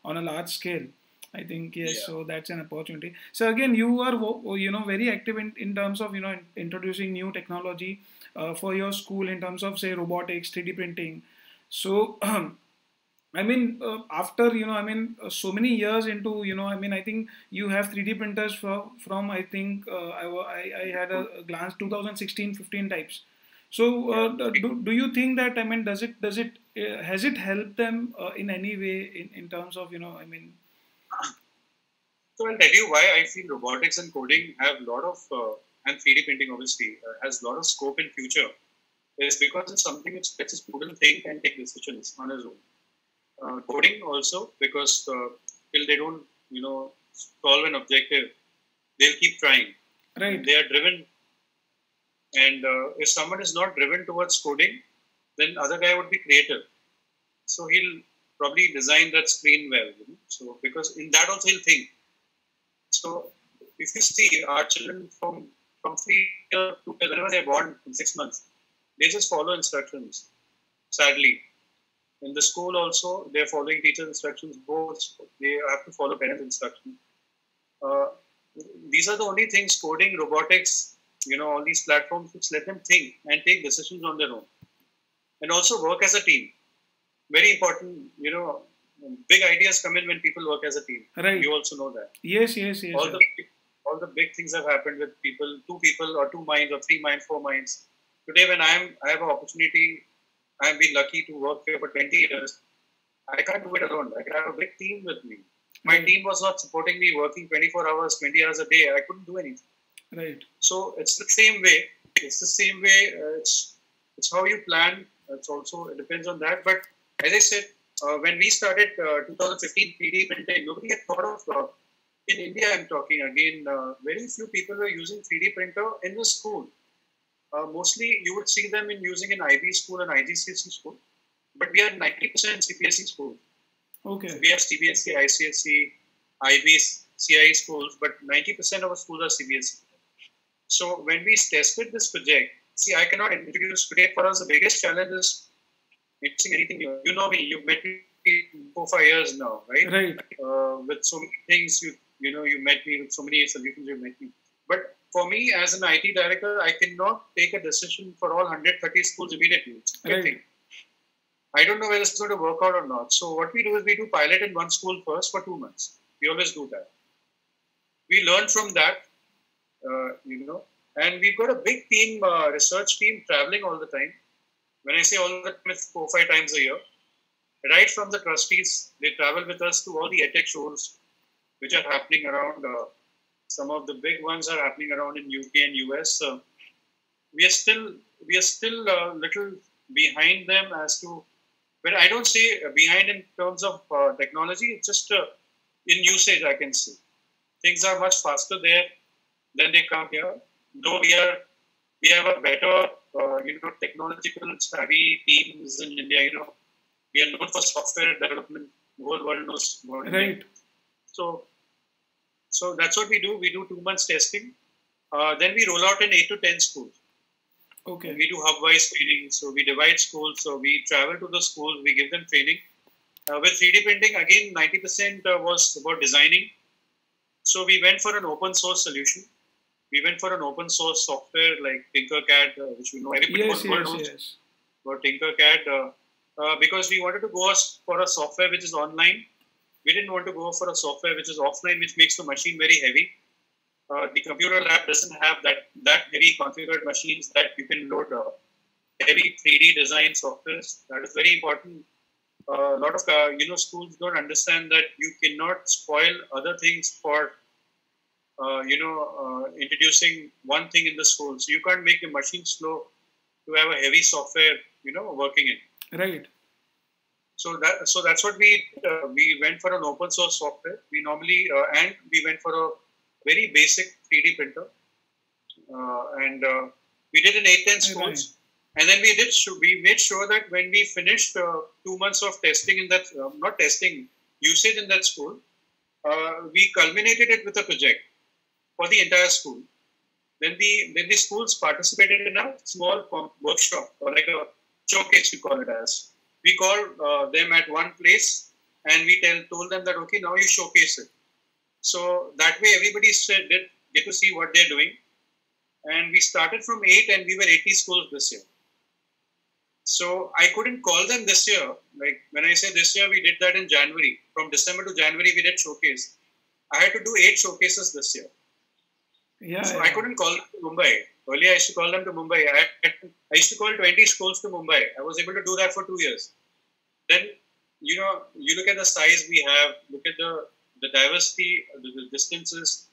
on a large scale, I think, yes, yeah. So that's an opportunity. So again, you are, very active in terms of, introducing new technology for your school in terms of, say, robotics, 3D printing. So, after, so many years into, I think you have 3D printers from I think, I had a glance, 2016-15 types. So, do you think that, has it helped them in any way in terms of, So I'll tell you why I feel robotics and coding have a lot of, and 3D printing obviously has a lot of scope in future. It's because it's something which lets students think and take decisions on his own. Coding also, because till they don't, solve an objective, they'll keep trying. Right. They are driven. And if someone is not driven towards coding, then other guy would be creative. So he'll probably design that screen well. So because in that also he'll think. So if you see our children from 3 years to whenever they're born in 6 months, they just follow instructions. Sadly, in the school also they're following teachers' instructions. Both they have to follow parents' instructions. These are the only things: coding, robotics, all these platforms which let them think and take decisions on their own, and also work as a team. Very important, big ideas come in when people work as a team. Right. You also know that. Yes. All the big things have happened with people, 2 people or 2 minds or 3 minds, 4 minds. Today, when I have an opportunity, I've been lucky to work here for 20 years. I can't do it alone. I have a big team with me. My team was not supporting me working 24 hours, 20 hours a day. I couldn't do anything. Right. So it's the same way. It's how you plan. It depends on that. But as I said, when we started 2015 3D printing, nobody had thought of, in India I'm talking again, very few people were using 3D printer in the school. Mostly you would see them using an IB school and IGCSE school. But we are 90% CPSE schools. Okay. We have CBSE, ICSE, IB, CIE schools, but 90% of our schools are CBSE. So when we tested this project, See, I cannot introduce today. For us, the biggest challenge is introducing anything new. You know me. You've met me 4 5 years now, right? Right. With so many things, you met me with so many solutions. You met me. But for me, as an IT director, I cannot take a decision for all 130 schools immediately. It's a Right. thing. I don't know whether it's going to work out or not. So what we do is we do pilot in one school first for 2 months. We always do that. We learn from that, and we've got a big team, research team traveling all the time. When I say all the time, it's 4 5 times a year. Right from the trustees, they travel with us to all the EdTech shows which are happening around. Some of the big ones are happening around in UK and US. We are still a little behind them as to, but I don't say behind in terms of technology. It's just in usage, I can say things are much faster there than they come here. Though we have a better technological savvy teams in India. We are known for software development. The whole world knows about India. Right. So that's what we do. We do 2 months testing. Then we roll out in 8 to 10 schools. Okay. We do hub-wise training. So we divide schools. So we travel to the schools. We give them training. With 3D printing, again, 90% was about designing. So we went for an open source solution. We went for an open source software like Tinkercad, which we know everybody knows about Tinkercad. Because we wanted to go for a software which is online. We didn't want to go for a software which is offline, which makes the machine very heavy. The computer lab doesn't have that heavy configured machines that you can load heavy 3D design softwares. That is very important. A lot of schools don't understand that you cannot spoil other things for introducing one thing in the school. So you can't make a machine slow to have a heavy software working in. Right. So that's what we went for an open source software. We normally and we went for a very basic 3D printer, and we did in 8-10 schools. Right. And then we made sure that when we finished 2 months of testing in that, not testing, usage in that school, we culminated it with a project for the entire school. Then the schools participated in a small workshop, or like a showcase, we call it as. We called them at one place and we told them that, okay, now you showcase it. So that way everybody did get to see what they're doing. And we started from 8 and we were 80 schools this year. So I couldn't call them this year. Like when I say this year, we did that in January. From December to January, we did showcase. I had to do 8 showcases this year. Yeah. So I couldn't call them to Mumbai. Earlier, I used to call them to Mumbai. I used to call 20 schools to Mumbai. I was able to do that for 2 years. Then, you look at the size we have, look at the diversity, the distances.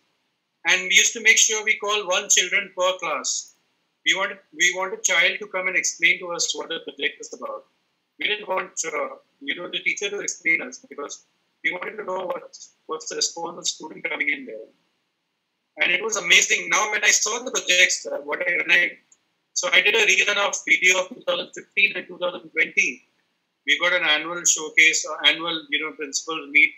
And we used to make sure we call 1 children per class. We want a child to come and explain to us what the project is about. We didn't want the teacher to explain us, because we wanted to know what's the response of the student coming in there. And it was amazing. Now when I saw the projects, so I did a rerun of video of 2015 and 2020. We got an annual showcase, annual principals meet.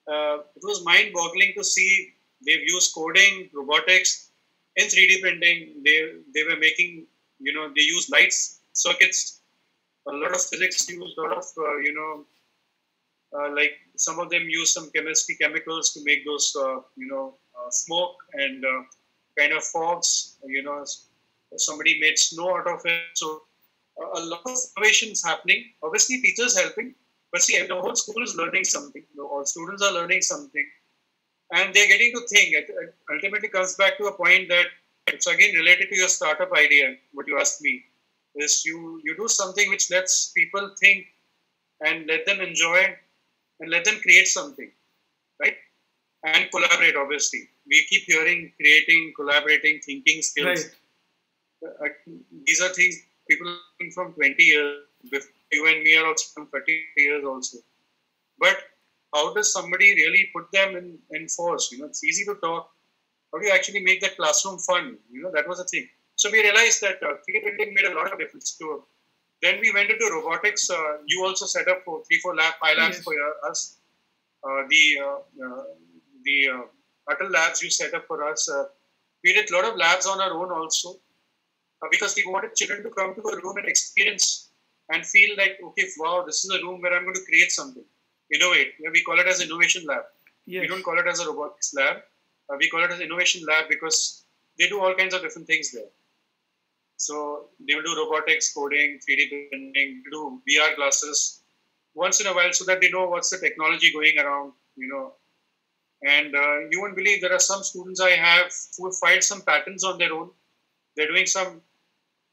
It was mind-boggling to see they've used coding, robotics, in 3D printing. They were making, they use lights, circuits, a lot of physics used, a lot of, like some of them use some chemicals to make those, smoke and kind of fogs, somebody made snow out of it. So a lot of innovations happening. Obviously, teachers helping, but see, the whole school is learning something. All students are learning something, and they're getting to think. It ultimately comes back to a point that it's again related to your startup idea. What you asked me is you do something which lets people think and let them enjoy and let them create something, right? And collaborate. Obviously, we keep hearing creating, collaborating, thinking skills. Right. These are things people are thinking from 20 years. You and me are also from 30 years also. But how does somebody really put them in force? It's easy to talk. How do you actually make that classroom fun? That was the thing. So we realized that 3D printing made a lot of difference too. Then we went into robotics. You also set up for 3-4 labs for us. The Atal labs you set up for us. We did a lot of labs on our own also. because we wanted children to come to a room and experience and feel like, okay, wow, this is a room where I'm going to create something, innovate. We call it as innovation lab. Yes. We don't call it as a robotics lab. We call it as innovation lab because they do all kinds of different things there. So they will do robotics, coding, 3D printing, do VR glasses once in a while so that they know what's the technology going around, And you won't believe there are some students I have who have filed some patents on their own. They're doing some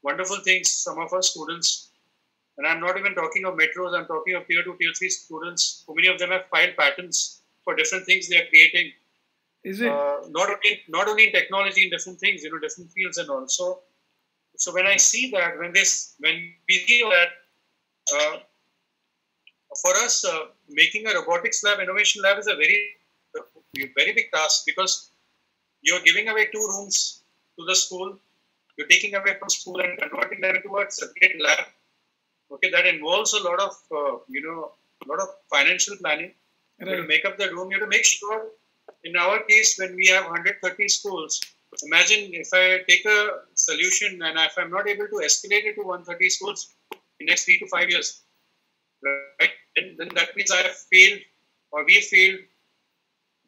wonderful things, some of our students. And I'm not even talking of metros, I'm talking of tier 2, tier 3 students. So many of them have filed patents for different things they are creating. Is it? Not only in technology, in different things, different fields and all. So when I see that, when we see that, for us, making a robotics lab, innovation lab is a very big task because you're giving away 2 rooms to the school. You're taking away from school and converting them into a separate lab. Okay, that involves a lot of, a lot of financial planning. Right. You have to make up the room. You have to make sure, in our case, when we have 130 schools, imagine if I take a solution and if I'm not able to escalate it to 130 schools in the next 3 to 5 years, right? Then that means I have failed or we failed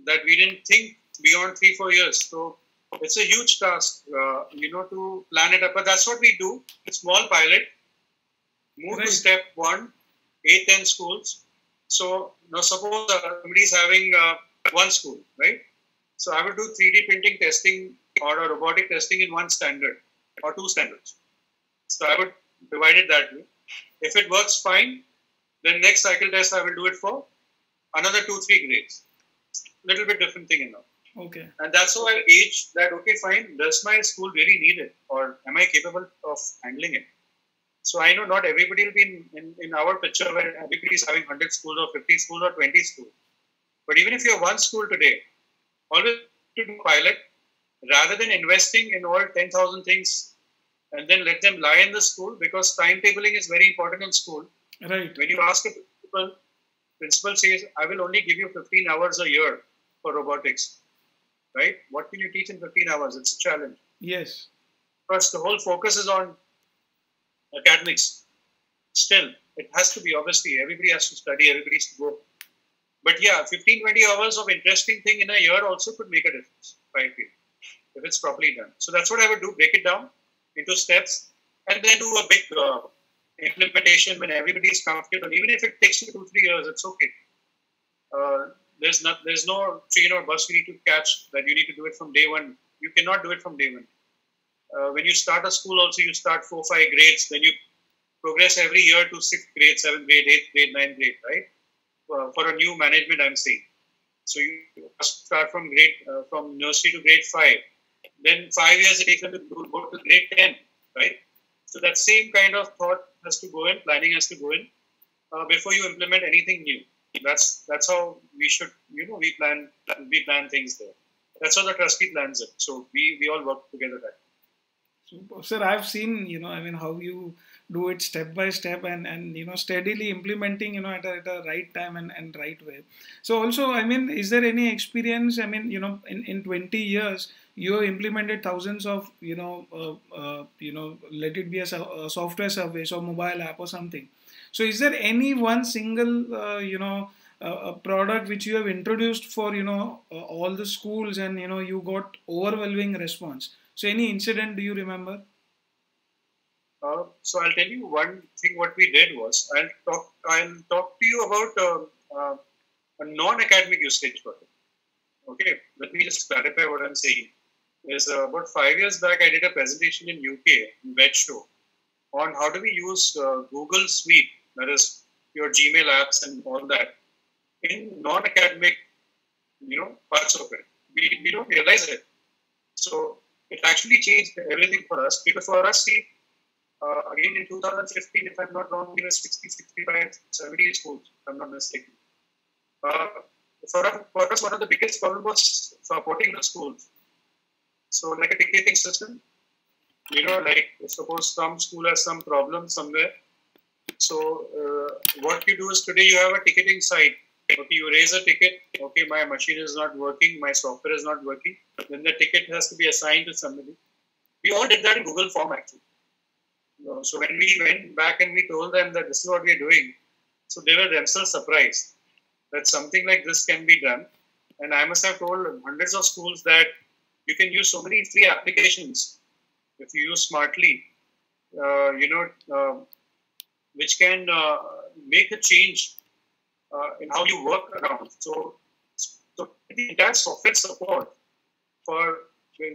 that we didn't think beyond 3-4 years. So it's a huge task, to plan it up. But that's what we do. A small pilot. Move to step 1, 8-10 schools. So now suppose somebody is having 1 school, right? So I will do 3D printing testing or a robotic testing in 1 standard or 2 standards. So I would divide it that way. If it works fine, then next cycle test I will do it for another 2-3 grades. Little bit different thing enough. Okay. And that's how I gauge that, okay, fine, does my school really need it or am I capable of handling it? So I know not everybody will be in our picture where everybody is having 100 schools or 50 schools or 20 schools. But even if you have 1 school today, always to do pilot rather than investing in all 10,000 things and then let them lie in the school because timetabling is very important in school. Right. When you ask a principal says, I will only give you 15 hours a year for robotics. Right? What can you teach in 15 hours? It's a challenge. Yes. First, the whole focus is on academics. Still, it has to be, obviously, everybody has to study, everybody has to go. But yeah, 15-20 hours of interesting thing in a year also could make a difference, I feel, if it's properly done. So that's what I would do, break it down into steps and then do a big implementation when everybody is comfortable. Even if it takes you 2-3 years, it's okay. There's no train or bus you need to catch that you need to do it from day 1. You cannot do it from day 1. When you start a school also, you start 4-5 grades, then you progress every year to 6th grade, 7th grade, 8th grade, 9th grade, right? For a new management, I'm saying. So you start from nursery to grade 5. Then 5 years it takes them to go to grade 10, right? So that same kind of thought has to go in, planning has to go in before you implement anything new. That's how we should, we plan things there. That's how the trustee plans it. So we all work together that. Super. Sir, I've seen, how you do it step by step and steadily implementing, at a right time and right way. So also, is there any experience, in 20 years, you have implemented thousands of, let it be a software service or mobile app or something. So is there any one single, a product which you have introduced for, all the schools and, you got overwhelming response? So any incident do you remember? So I'll tell you one thing. What we did was I'll talk to you about a non-academic usage for it. Okay, let me just clarify what I'm saying. Is about 5 years back I did a presentation in UK in Web Show on how do we use Google Suite, that is your Gmail apps and all that, in non-academic, parts of it. We don't realize it. So it actually changed everything for us because for us, see, again in 2015, if I'm not wrong, we were 60, 65, 70 schools, if I'm not mistaken. For us, one of the biggest problems was supporting the schools. So like a ticketing system, like suppose some school has some problem somewhere. So what you do is today you have a ticketing site. Okay, you raise a ticket. Okay, my machine is not working, my software is not working. Then the ticket has to be assigned to somebody. We all did that in Google Form actually. So when we went back and we told them that this is what we are doing, so they were themselves surprised that something like this can be done. And I must have told hundreds of schools that you can use so many free applications if you use smartly, which can make a change in how you work around. So the entire software support for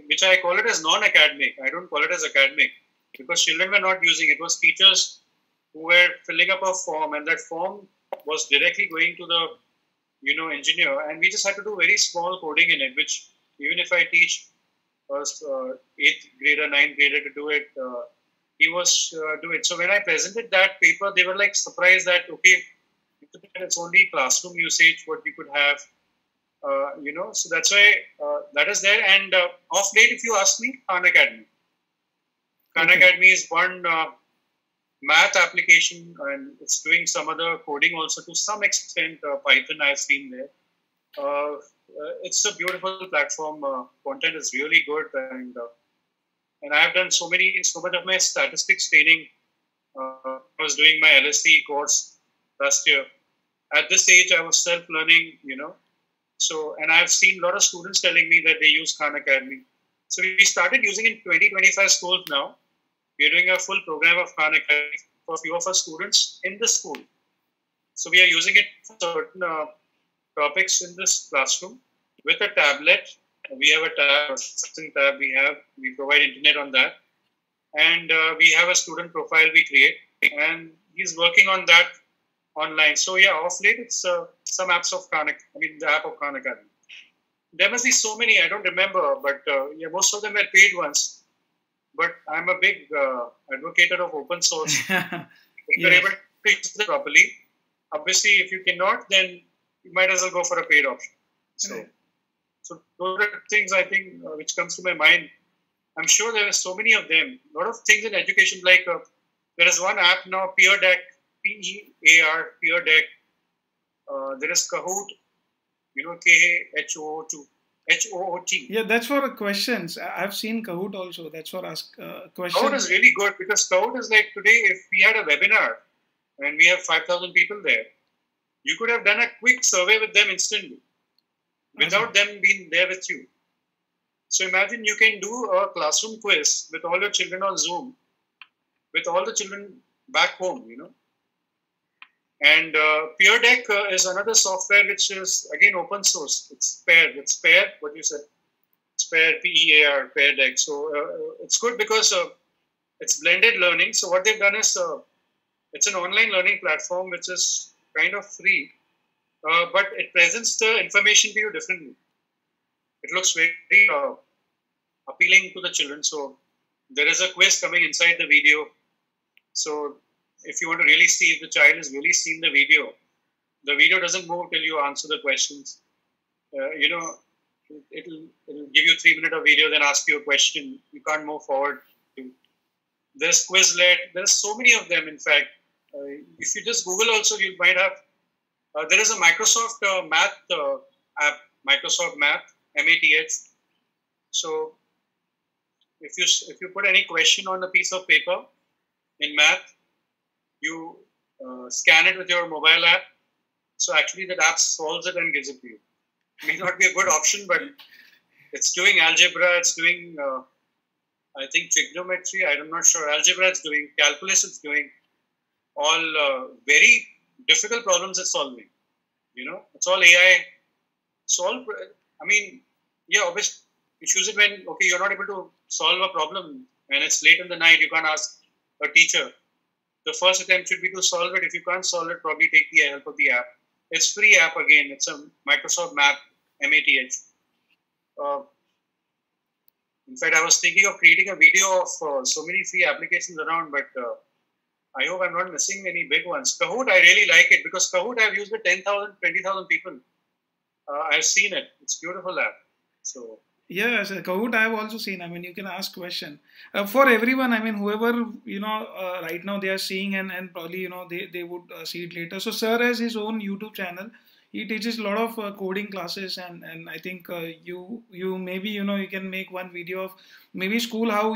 which I call it as non-academic. I don't call it as academic because children were not using it. It was teachers who were filling up a form, and that form was directly going to the engineer, and we just had to do very small coding in it, which even if I teach first 8th grader, 9th grader to do it, he was do it. So when I presented that paper, they were like surprised that okay, it's only classroom usage what you could have, so that's why that is there. And of late, if you ask me, Khan Academy. Khan Academy is one math application, and it's doing some other coding also to some extent. Python I've seen there. It's a beautiful platform. Content is really good, and I've done so much of my statistics training. I was doing my LSE course last year. At this age, I was self-learning, So, and I've seen a lot of students telling me that they use Khan Academy. So we started using it in 20-25 schools now. We're doing a full program of Khan Academy for a few of our students in the school. So we are using it for certain topics in this classroom with a tablet. We have a tab. We provide internet on that, and we have a student profile we create, and he's working on that online. So yeah, off late it's some apps of the app of Khan Academy. There must be so many. I don't remember, but most of them were paid ones. But I'm a big advocate of open source. If you're able to use it properly, obviously, if you cannot, then you might as well go for a paid option. So those are things I think which comes to my mind. I'm sure there are so many of them. A lot of things in education, like there is one app now, Peer Deck, PEAR, Peer Deck. There is Kahoot, KHOOT. Yeah, that's for questions. I've seen Kahoot also. That's for ask questions. Kahoot is really good because Kahoot is like today, if we had a webinar and we have 5,000 people there, you could have done a quick survey with them instantly without them being there with you. So imagine you can do a classroom quiz with all your children on Zoom, with all the children back home, And Peer Deck is another software which is again open source. It's Pear, what you said. It's Pear, PEAR, Peer Deck. So it's good because it's blended learning. So what they've done is it's an online learning platform which is kind of free, but it presents the information to you differently. It looks very appealing to the children. So there is a quiz coming inside the video. So if you want to really see if the child has really seen the video doesn't move till you answer the questions. It'll give you 3 minutes of video, then ask you a question. You can't move forward. There's Quizlet. There's so many of them, in fact. If you just Google also, you might have. There is a Microsoft Math app, Microsoft Math, MATH. So if you put any question on a piece of paper in math, you scan it with your mobile app. So actually that app solves it and gives it to you. May not be a good option, but it's doing algebra, it's doing, I think, trigonometry, I'm not sure. Algebra it's doing, calculus it's doing, all very difficult problems it's solving. It's all AI. Obviously, you choose it when, you're not able to solve a problem and it's late in the night, you can't ask a teacher. The first attempt should be to solve it. If you can't solve it, probably take the help of the app. It's free app again. It's a Microsoft Math, MATH. In fact, I was thinking of creating a video of so many free applications around, but I hope I'm not missing any big ones. Kahoot, I really like it because Kahoot, I've used it 10,000, 20,000 people. I've seen it. It's a beautiful app. So. Yes, Kahoot I have also seen. You can ask question for everyone. Whoever right now they are seeing and probably they would see it later. So sir has his own YouTube channel. he teaches a lot of coding classes, and I think you maybe you can make one video of maybe school how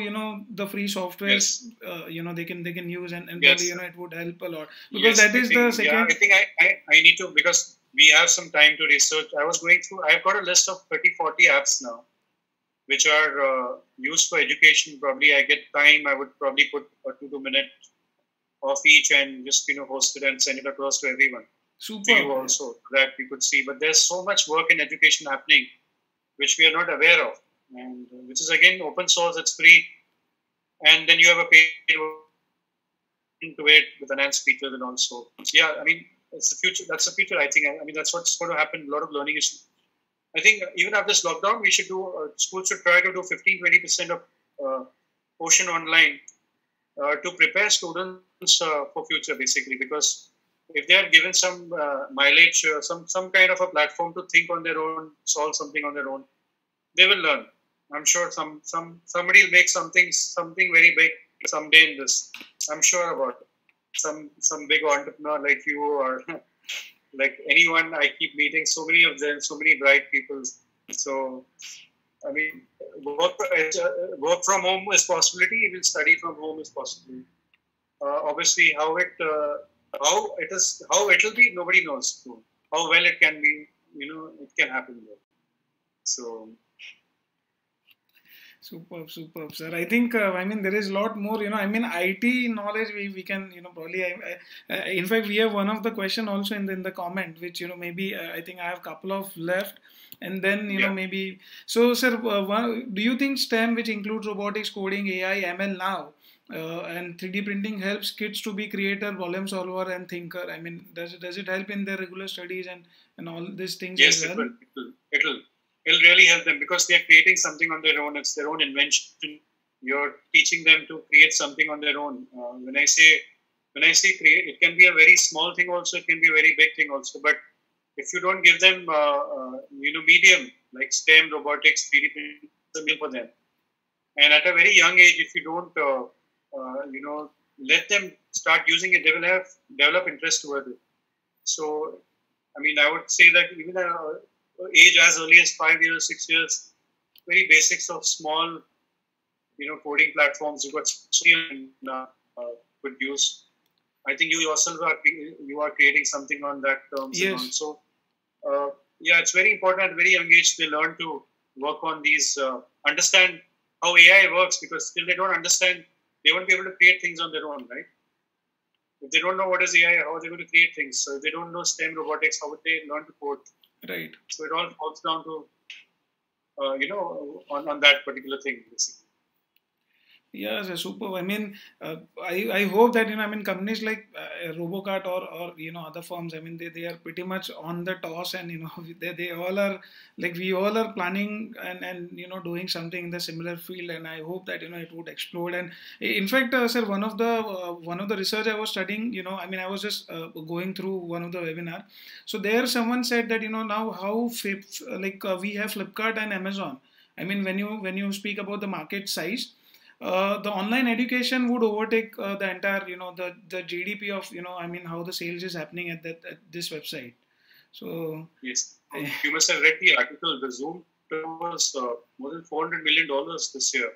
the free softwares Yes. they can use, and probably Yes. it would help a lot, because Yes. that is the I second. think I need to, because we have some time to research. I was going through. I've got a list of 30, 40 apps now, which are used for education. Probably I get time. I would probably put a 2 minute of each and just host it and send it across to everyone, to you Superb. also, so that we could see. But there's so much work in education happening which we are not aware of, and which is again open source. It's free, and then you have a paid to it with enhanced features and also. So yeah, I mean, it's the future. That's the future. I think. I mean, that's what's going to happen. A lot of learning is. I think even after this lockdown, we should do. Schools should try to do 15-20% of portion online to prepare students for future, basically, because if they are given some mileage, some kind of a platform to think on their own, solve something on their own, they will learn. I'm sure somebody will make something very big someday in this. I'm sure about it. Some big entrepreneur like you, or like anyone. I keep meeting so many of them, so many bright people. So I mean, work from home is possibility. Even study from home is possible. Obviously, how it will be, nobody knows. So how well it can be, it can happen there. So Superb, sir. I think, I mean, there is a lot more, I mean, IT knowledge, we can, probably, in fact, we have one of the question also in the comment, which, maybe, I think I have a couple of left. And then, yeah. maybe, so, sir, do you think STEM, which includes robotics, coding, AI, ML now, and 3D printing helps kids to be creator, problem solver, and thinker? I mean, does it help in their regular studies and all these things Yes, as well? It'll really help them, because they're creating something on their own. It's their own invention. You're teaching them to create something on their own. When I say create, it can be a very small thing also. It can be a very big thing also. But if you don't give them, medium like STEM, robotics, 3D printing, it's a meal for them. And at a very young age, if you don't, let them start using it, they will develop interest towards it. So, I mean, I would say that even at age as early as 5 years, 6 years, very basics of small, coding platforms you got could use. I think you yourself are creating something on that terms. Yes. So, yeah, it's very important at very young age they learn to work on these, understand how AI works, because still they don't understand, they won't be able to create things on their own, right? If they don't know what is AI, how are they going to create things? So if they don't know STEM, robotics, how would they learn to code? Right. So it all falls down to, on that particular thing, basically. Yeah, super. I mean, I hope that I mean, companies like Robocart or other firms. I mean, they are pretty much on the toss, and they all are like, we all are planning and doing something in the similar field. And I hope that it would explode. And in fact, sir, one of the research I was studying, I mean, I was just going through one of the webinar. So there, someone said that now how we have Flipkart and Amazon. I mean, when you speak about the market size, the online education would overtake the entire, the GDP of, I mean, how the sales is happening at this website. So yes, you must have read the article. The Zoom was more than $400 million this year,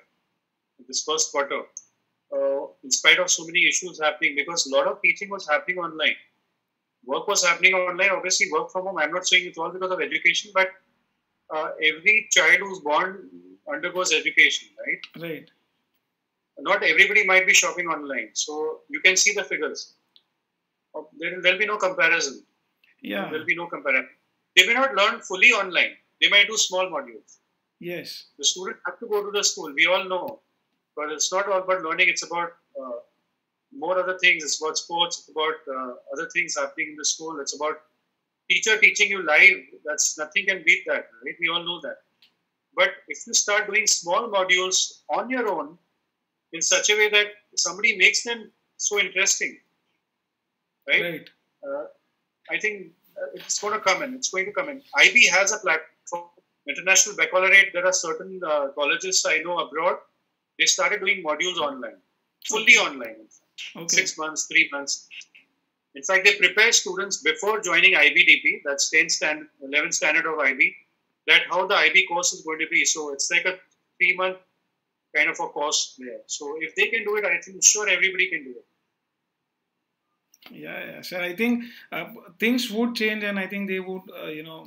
this first quarter. In spite of so many issues happening, because a lot of teaching was happening online, work was happening online. Obviously, work from home. I'm not saying it's all because of education, but every child who's born undergoes education, right? Right. Not everybody might be shopping online, so you can see the figures. There'll be no comparison. Yeah. There'll be no comparison. They may not learn fully online. They might do small modules. Yes. The student have to go to the school. We all know, but it's not all about learning. It's about more other things. It's about sports. It's about other things happening in the school. It's about teacher teaching you live. That's nothing can beat that, right? We all know that. But if you start doing small modules on your own, in such a way that somebody makes them so interesting, right? I think it's going to come in. It's going to come in. IB has a platform, International Baccalaureate. There are certain colleges I know abroad. They started doing modules online, fully online. Okay. 6 months, 3 months. In fact, they prepare students before joining IBDP, that's 10th standard, 11th standard of IB, that how the IB course is going to be. So it's like a 3-month kind of a course there. So if they can do it, I think sure everybody can do it. Yeah, sir. I think things would change, and I think they would,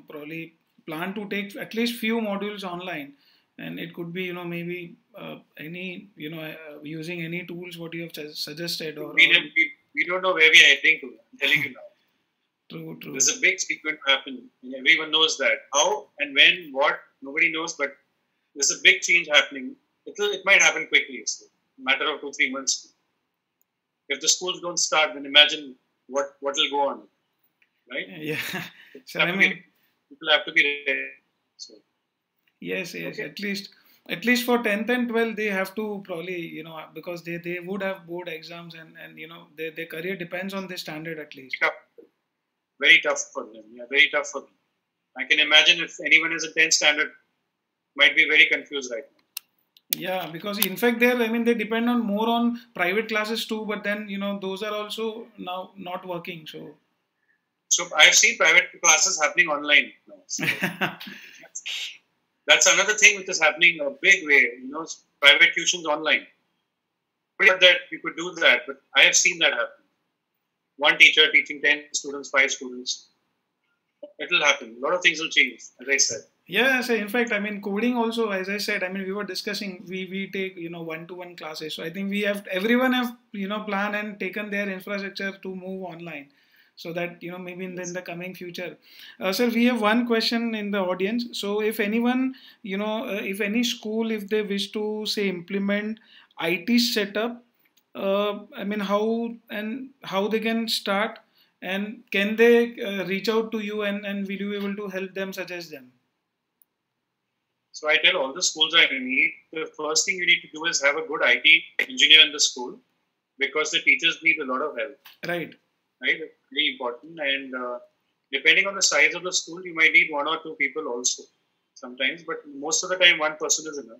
probably plan to take at least few modules online, and it could be, maybe any, using any tools what you have suggested, We don't know where we are heading to. I'm telling you now. True. There's a big thing going to happen. Everyone knows that. How and when, what, nobody knows, but there's a big change happening. It might happen quickly. It's a matter of 2-3 months. If the schools don't start, then imagine what will go on, right? Yeah. So people have to be ready. So, yes. Okay. At least for 10th and 12th, they have to probably, because they would have board exams, and their career depends on the standard at least. Very tough for them. Yeah, very tough for them. I can imagine if anyone is in 10th standard, might be very confused right now. Yeah, because in fact they depend on more on private classes too, but then those are also now not working. So I've seen private classes happening online now. So that's another thing which is happening a big way. Private tuitions online. That you could do that, but I have seen that happen. One teacher teaching 10 students, 5 students. It will happen. A lot of things will change, as I said. Yeah, so in fact, coding also, as I said, we were discussing, we take, one-to-one classes. So I think everyone have, planned and taken their infrastructure to move online. So that, maybe in the coming future. Sir, we have one question in the audience. So if anyone, if any school, if they wish to, say, implement IT setup, how they can start, and can they reach out to you, and will you be able to help them, suggest them? So I tell all the schools I need, the first thing you need to do is have a good IT engineer in the school, because the teachers need a lot of help. Right. Very important. And depending on the size of the school, you might need 1 or 2 people also sometimes, but most of the time 1 person is enough.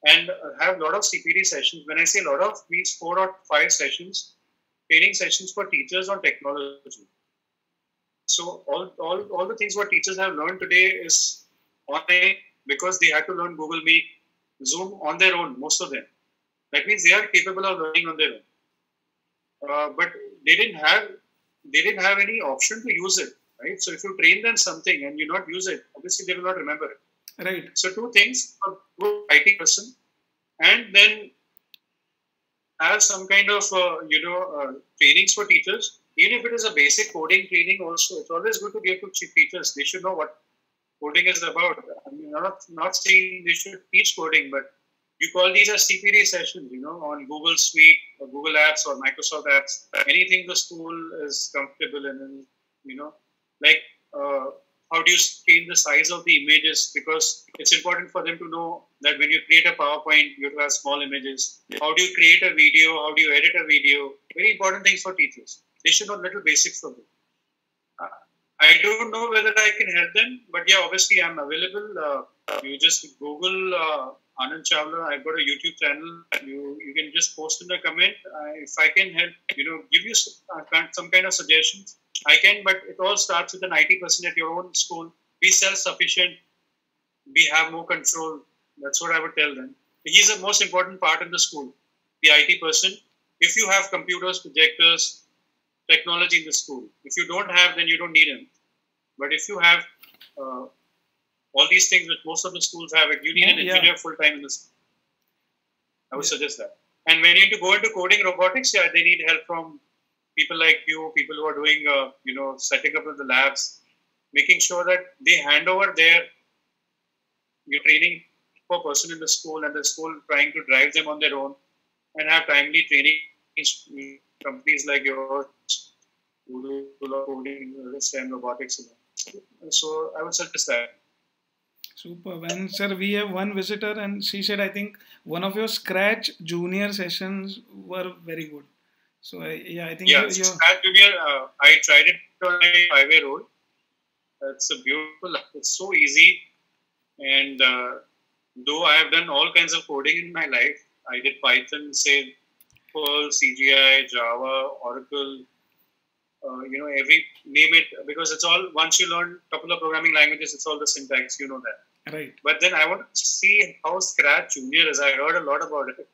And have a lot of CPD sessions. When I say a lot of, means 4 or 5 sessions, training sessions for teachers on technology. So all the things what teachers have learned today is online, because they had to learn Google Meet, Zoom on their own, most of them. That means they are capable of learning on their own. But they didn't have any option to use it, right? So if you train them something and you not use it, obviously they will not remember it. Right. So 2 things: a good IT person, and then have some kind of trainings for teachers. Even if it is a basic coding training, also it's always good to give to teachers. They should know what coding is about. I'm not saying they should teach coding, but you call these as CPD sessions, on Google Suite or Google Apps or Microsoft Apps, anything the school is comfortable in, like how do you change the size of the images, because it's important for them to know that when you create a PowerPoint, you have small images. How do you create a video? How do you edit a video? Very important things for teachers. They should know little basics for them. I don't know whether I can help them, but yeah, obviously I'm available. You just Google Anand Chawla. I've got a YouTube channel. You can just post in the comment. If I can help, give you some kind of suggestions, I can. But it all starts with an IT person at your own school. Be self-sufficient. We have more control. That's what I would tell them. He's the most important part in the school, the IT person. If you have computers, projectors, technology in the school, if you don't have, then you don't need him. But if you have all these things which most of the schools have, you need an engineer full-time in the school. I would suggest that. And when you need to go into coding robotics, they need help from people like you, people who are doing, setting up the labs, making sure that they hand over their training per person in the school, and the school trying to drive them on their own, and have timely training companies like yours who do coding, and robotics. So I would suggest that. Super. And sir, we have one visitor, and she said, I think one of your Scratch Junior sessions were very good. So I think Scratch Junior, I tried it on a 5-year-old. It's a beautiful. It's so easy, and though I have done all kinds of coding in my life, I did Python, say Perl, CGI, Java, Oracle, every name it, because it's all, once you learn a couple of programming languages, it's all the syntax, you know that. Right. But then I want to see how Scratch Junior is. I heard a lot about it.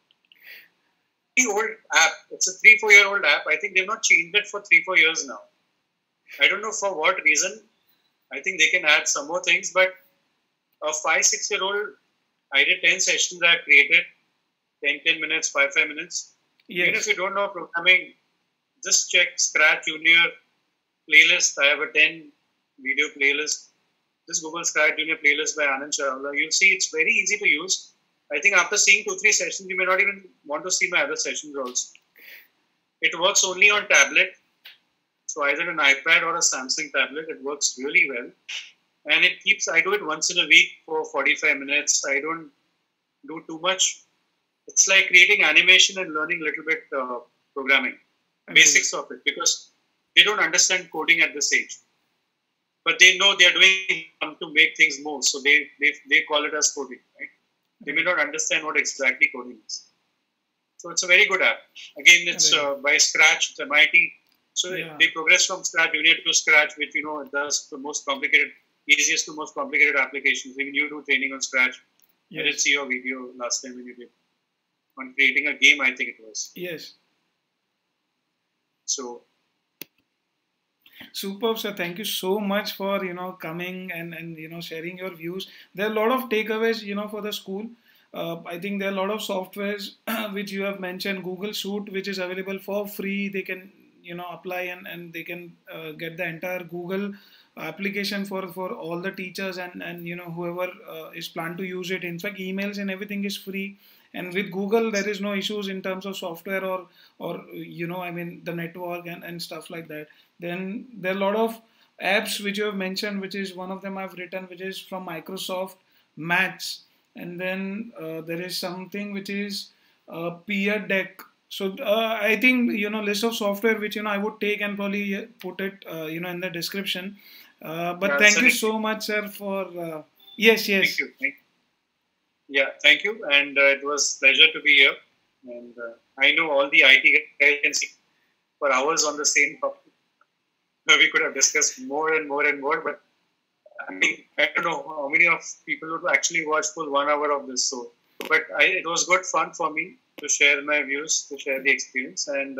Old app. It's a 3-4-year-old app. I think they've not changed it for 3-4 years now. I don't know for what reason. I think they can add some more things, but a 5-6-year-old, I did 10 sessions I created, 10 minutes, 5 minutes. Yes. Even if you don't know programming, just check Scratch Junior playlist. I have a 10 video playlist. Just Google Scratch Junior playlist by Anand Chawla. You'll see it's very easy to use. I think after seeing 2-3 sessions, you may not even want to see my other sessions also. It works only on tablet. So either an iPad or a Samsung tablet, it works really well. And it keeps, I do it once in a week for 45 minutes. I don't do too much. It's like creating animation and learning a little bit programming, basics of it, because they don't understand coding at this age. But they know they're doing to make things move. So they call it as coding, right? They may not understand what exactly coding is. So it's a very good app. Again, it's by Scratch, it's MIT. So they progress from Scratch Junior to Scratch, which, does the most complicated, easiest to most complicated applications. Even you do training on Scratch. Yes. I did see your video last time when you did on creating a game, I think it was. Yes. So. Superb, sir. Thank you so much for, coming and sharing your views. There are a lot of takeaways, for the school. I think there are a lot of softwares which you have mentioned. Google Suite, which is available for free. They can, apply and they can get the entire Google application for all the teachers and whoever is planned to use it. In fact, emails and everything is free. And with Google, there is no issues in terms of software or the network and stuff like that. Then there are a lot of apps which you have mentioned, which is one of them I've written, which is from Microsoft Maths. And then there is something which is Peer Deck. So I think, list of software which, I would take and probably put it, in the description. But thank you so much, sir, for... Yes. Thank you. Yeah, thank you. And it was a pleasure to be here. And I know all the IT guys can see for hours on the same topic. We could have discussed more and more and more, but I don't know how many of people would actually watch full 1 hour of this. So, but it was good fun for me to share my views, to share the experience, and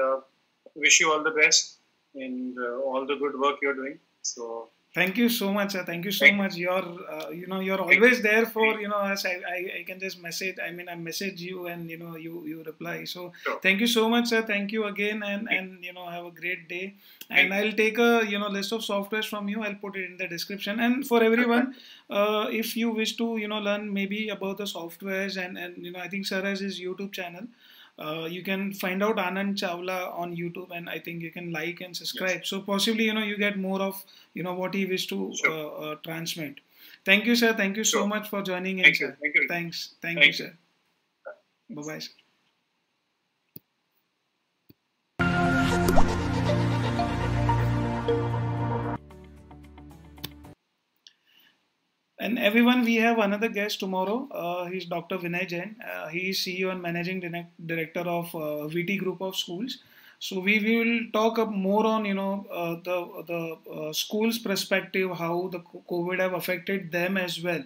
wish you all the best in all the good work you're doing. So. Thank you so much, sir. Thank you so much. You're, you're always there for, us. I can just message. I message you and, you reply. So Thank you so much, sir. Thank you again. And have a great day. And I'll take a, list of softwares from you. I'll put it in the description. And for everyone, if you wish to, learn maybe about the softwares and I think sir has his YouTube channel. You can find out Anand Chawla on YouTube, and I think you can like and subscribe. Yes. So possibly, you get more of, what he wishes to transmit. Thank you, sir. Thank you so much for joining in, sir. Thank you. Thanks. Thank you, sir. Bye-bye, sir. And everyone, we have another guest tomorrow. He's Dr. Vinay Jain. He is CEO and Managing Director of VT Group of Schools. So we will talk more on, the school's perspective, how the COVID have affected them as well,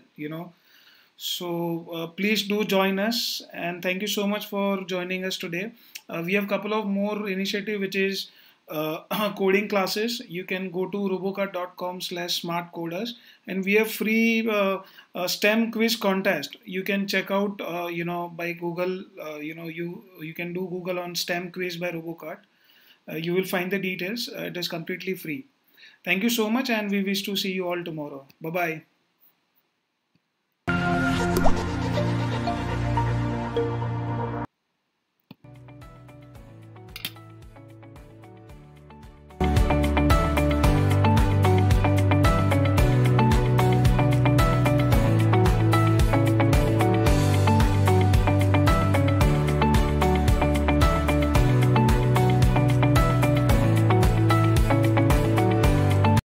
So please do join us. And thank you so much for joining us today. We have a couple of more initiatives, which is coding classes. You can go to robocart.com/smartcoders, and we have free STEM quiz contest. You can check out by Google. You can do Google on STEM quiz by Robocart. You will find the details. It is completely free. Thank you so much, and we wish to see you all tomorrow. Bye bye.